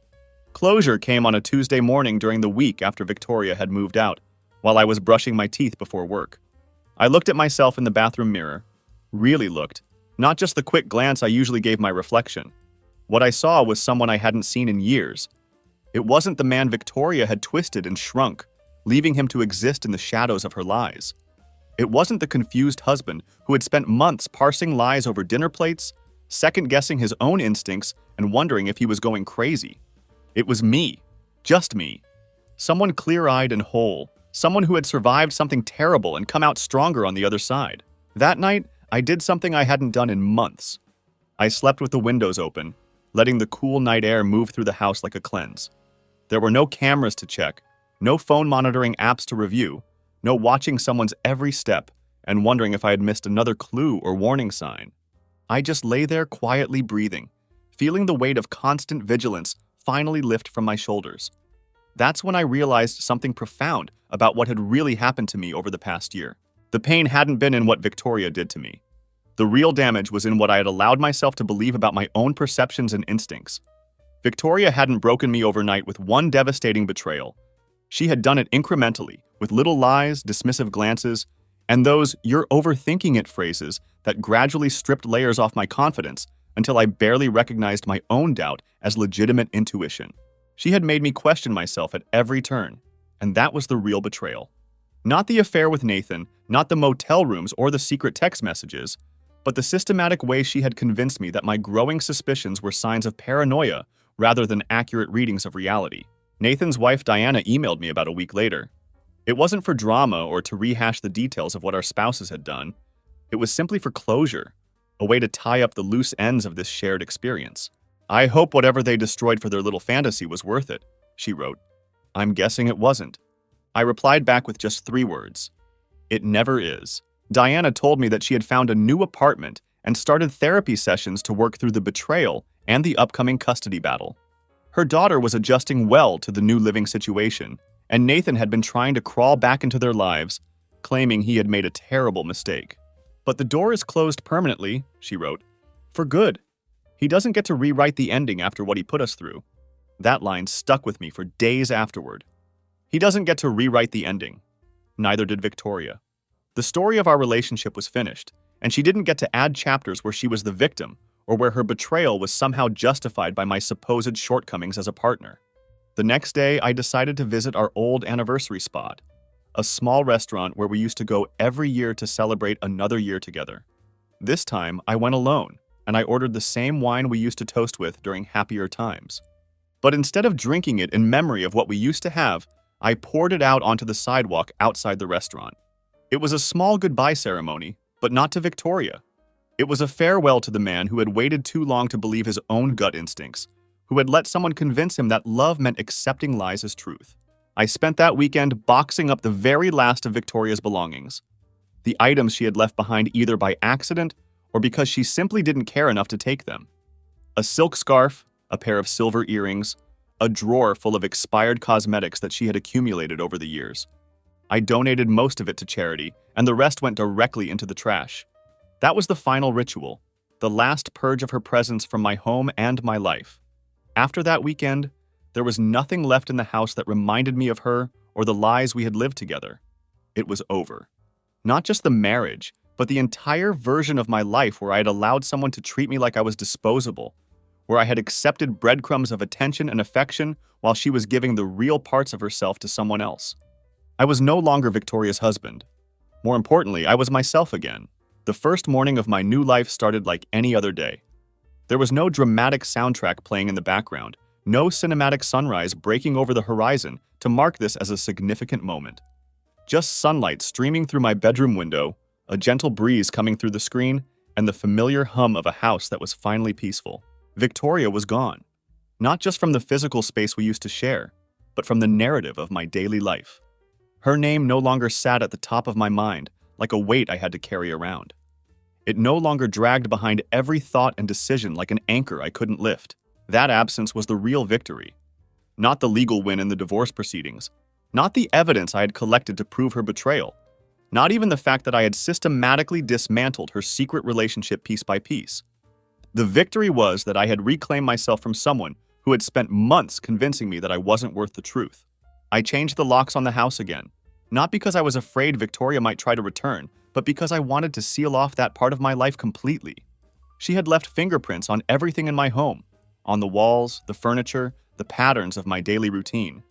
Closure came on a Tuesday morning during the week after Victoria had moved out, while I was brushing my teeth before work. I looked at myself in the bathroom mirror, really looked, not just the quick glance I usually gave my reflection. What I saw was someone I hadn't seen in years. It wasn't the man Victoria had twisted and shrunk, leaving him to exist in the shadows of her lies. It wasn't the confused husband who had spent months parsing lies over dinner plates, second-guessing his own instincts and wondering if he was going crazy. It was me, just me. Someone clear-eyed and whole, someone who had survived something terrible and come out stronger on the other side. That night, I did something I hadn't done in months. I slept with the windows open, letting the cool night air move through the house like a cleanse. There were no cameras to check, no phone monitoring apps to review, no watching someone's every step and wondering if I had missed another clue or warning sign. I just lay there quietly breathing, feeling the weight of constant vigilance finally lift from my shoulders. That's when I realized something profound about what had really happened to me over the past year. The pain hadn't been in what Victoria did to me. The real damage was in what I had allowed myself to believe about my own perceptions and instincts. Victoria hadn't broken me overnight with one devastating betrayal. She had done it incrementally, with little lies, dismissive glances, and those "you're overthinking it" phrases that gradually stripped layers off my confidence until I barely recognized my own doubt as legitimate intuition. She had made me question myself at every turn, and that was the real betrayal. Not the affair with Nathan, not the motel rooms or the secret text messages, but the systematic way she had convinced me that my growing suspicions were signs of paranoia rather than accurate readings of reality. Nathan's wife Diana emailed me about a week later. It wasn't for drama or to rehash the details of what our spouses had done. It was simply for closure, a way to tie up the loose ends of this shared experience. "I hope whatever they destroyed for their little fantasy was worth it," she wrote. I'm guessing it wasn't. I replied back with just 3 words. "It never is." Diana told me that she had found a new apartment and started therapy sessions to work through the betrayal and the upcoming custody battle. Her daughter was adjusting well to the new living situation, and Nathan had been trying to crawl back into their lives, claiming he had made a terrible mistake. "But the door is closed permanently," she wrote. "For good. He doesn't get to rewrite the ending after what he put us through." That line stuck with me for days afterward. He doesn't get to rewrite the ending. Neither did Victoria. The story of our relationship was finished, and she didn't get to add chapters where she was the victim or where her betrayal was somehow justified by my supposed shortcomings as a partner. The next day, I decided to visit our old anniversary spot, a small restaurant where we used to go every year to celebrate another year together. This time, I went alone, and I ordered the same wine we used to toast with during happier times. But instead of drinking it in memory of what we used to have, I poured it out onto the sidewalk outside the restaurant. It was a small goodbye ceremony, but not to Victoria. It was a farewell to the man who had waited too long to believe his own gut instincts, who had let someone convince him that love meant accepting lies as truth. I spent that weekend boxing up the very last of Victoria's belongings, the items she had left behind either by accident or because she simply didn't care enough to take them. A silk scarf, a pair of silver earrings, a drawer full of expired cosmetics that she had accumulated over the years. I donated most of it to charity, and the rest went directly into the trash. That was the final ritual, the last purge of her presence from my home and my life. After that weekend, There was nothing left in the house that reminded me of her or the lies we had lived together. It was over. Not just the marriage, but the entire version of my life where I had allowed someone to treat me like I was disposable, where I had accepted breadcrumbs of attention and affection while she was giving the real parts of herself to someone else. I was no longer Victoria's husband. More importantly, I was myself again. The first morning of my new life started like any other day. There was no dramatic soundtrack playing in the background, no cinematic sunrise breaking over the horizon to mark this as a significant moment. Just sunlight streaming through my bedroom window, a gentle breeze coming through the screen, and the familiar hum of a house that was finally peaceful. Victoria was gone. Not just from the physical space we used to share, but from the narrative of my daily life. Her name no longer sat at the top of my mind, like a weight I had to carry around. It no longer dragged behind every thought and decision like an anchor I couldn't lift. That absence was the real victory. Not the legal win in the divorce proceedings. Not the evidence I had collected to prove her betrayal. Not even the fact that I had systematically dismantled her secret relationship piece by piece. The victory was that I had reclaimed myself from someone who had spent months convincing me that I wasn't worth the truth. I changed the locks on the house again, not because I was afraid Victoria might try to return, but because I wanted to seal off that part of my life completely. She had left fingerprints on everything in my home, on the walls, the furniture, the patterns of my daily routine.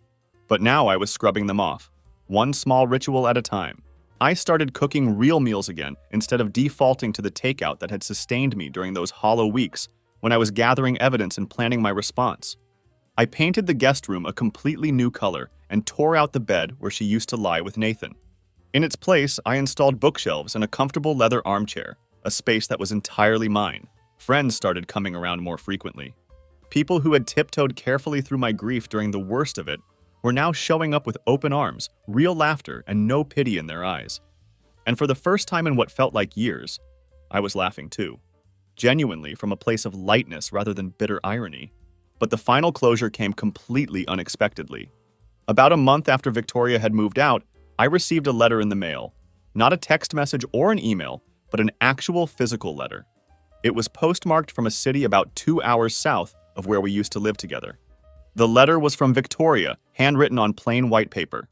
But now I was scrubbing them off, one small ritual at a time. I started cooking real meals again instead of defaulting to the takeout that had sustained me during those hollow weeks when I was gathering evidence and planning my response. I painted the guest room a completely new color and tore out the bed where she used to lie with Nathan. In its place, I installed bookshelves and a comfortable leather armchair, a space that was entirely mine. Friends started coming around more frequently. People who had tiptoed carefully through my grief during the worst of it were now showing up with open arms, real laughter, and no pity in their eyes. And for the first time in what felt like years, I was laughing too. Genuinely from a place of lightness rather than bitter irony. But the final closure came completely unexpectedly. About a month after Victoria had moved out, I received a letter in the mail. Not a text message or an email, but an actual physical letter. It was postmarked from a city about 2 hours south of where we used to live together. The letter was from Victoria, handwritten on plain white paper.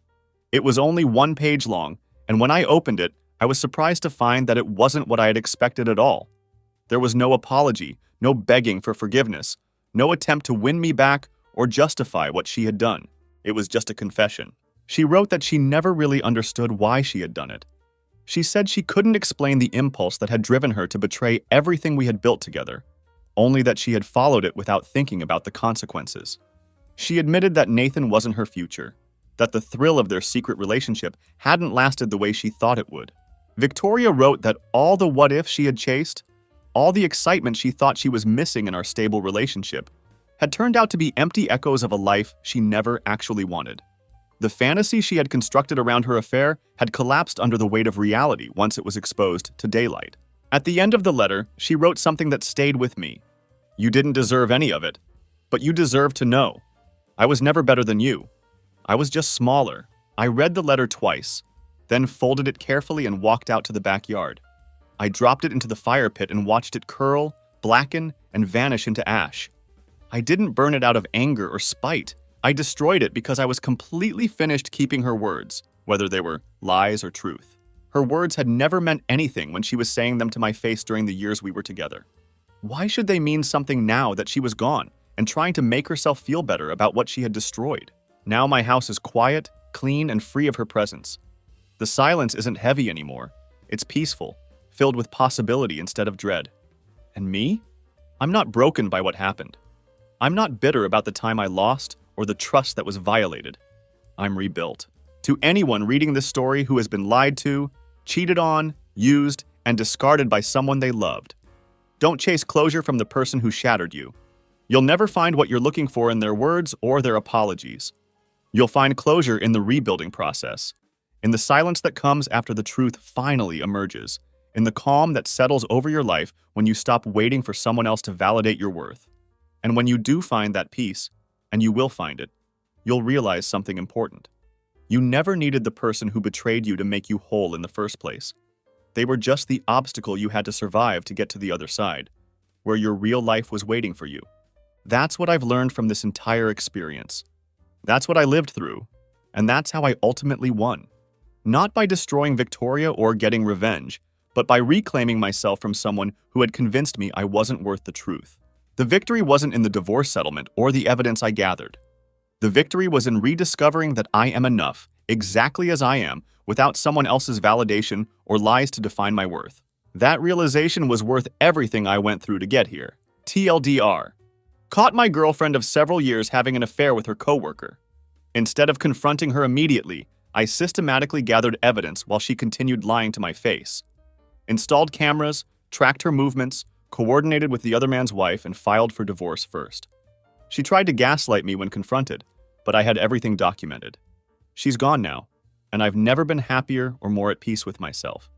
It was only 1 page long, and when I opened it, I was surprised to find that it wasn't what I had expected at all. There was no apology, no begging for forgiveness, no attempt to win me back or justify what she had done. It was just a confession. She wrote that she never really understood why she had done it. She said she couldn't explain the impulse that had driven her to betray everything we had built together, only that she had followed it without thinking about the consequences. She admitted that Nathan wasn't her future, that the thrill of their secret relationship hadn't lasted the way she thought it would. Victoria wrote that all the what-ifs she had chased, all the excitement she thought she was missing in our stable relationship, had turned out to be empty echoes of a life she never actually wanted. The fantasy she had constructed around her affair had collapsed under the weight of reality once it was exposed to daylight. At the end of the letter, she wrote something that stayed with me. "You didn't deserve any of it, but you deserve to know. I was never better than you. I was just smaller." I read the letter twice, then folded it carefully and walked out to the backyard. I dropped it into the fire pit and watched it curl, blacken, and vanish into ash. I didn't burn it out of anger or spite. I destroyed it because I was completely finished keeping her words, whether they were lies or truth. Her words had never meant anything when she was saying them to my face during the years we were together. Why should they mean something now that she was gone and trying to make herself feel better about what she had destroyed? Now my house is quiet, clean, and free of her presence. The silence isn't heavy anymore. It's peaceful, filled with possibility instead of dread. And me? I'm not broken by what happened. I'm not bitter about the time I lost or the trust that was violated. I'm rebuilt. To anyone reading this story who has been lied to, cheated on, used, and discarded by someone they loved, don't chase closure from the person who shattered you. You'll never find what you're looking for in their words or their apologies. You'll find closure in the rebuilding process, in the silence that comes after the truth finally emerges, in the calm that settles over your life when you stop waiting for someone else to validate your worth. And when you do find that peace, and you will find it, you'll realize something important. You never needed the person who betrayed you to make you whole in the first place. They were just the obstacle you had to survive to get to the other side, where your real life was waiting for you. That's what I've learned from this entire experience. That's what I lived through. And that's how I ultimately won. Not by destroying Victoria or getting revenge, but by reclaiming myself from someone who had convinced me I wasn't worth the truth. The victory wasn't in the divorce settlement or the evidence I gathered. The victory was in rediscovering that I am enough, exactly as I am, without someone else's validation or lies to define my worth. That realization was worth everything I went through to get here. TLDR. Caught my girlfriend of several years having an affair with her coworker. Instead of confronting her immediately, I systematically gathered evidence while she continued lying to my face. Installed cameras, tracked her movements, coordinated with the other man's wife, and filed for divorce first. She tried to gaslight me when confronted, but I had everything documented. She's gone now, and I've never been happier or more at peace with myself.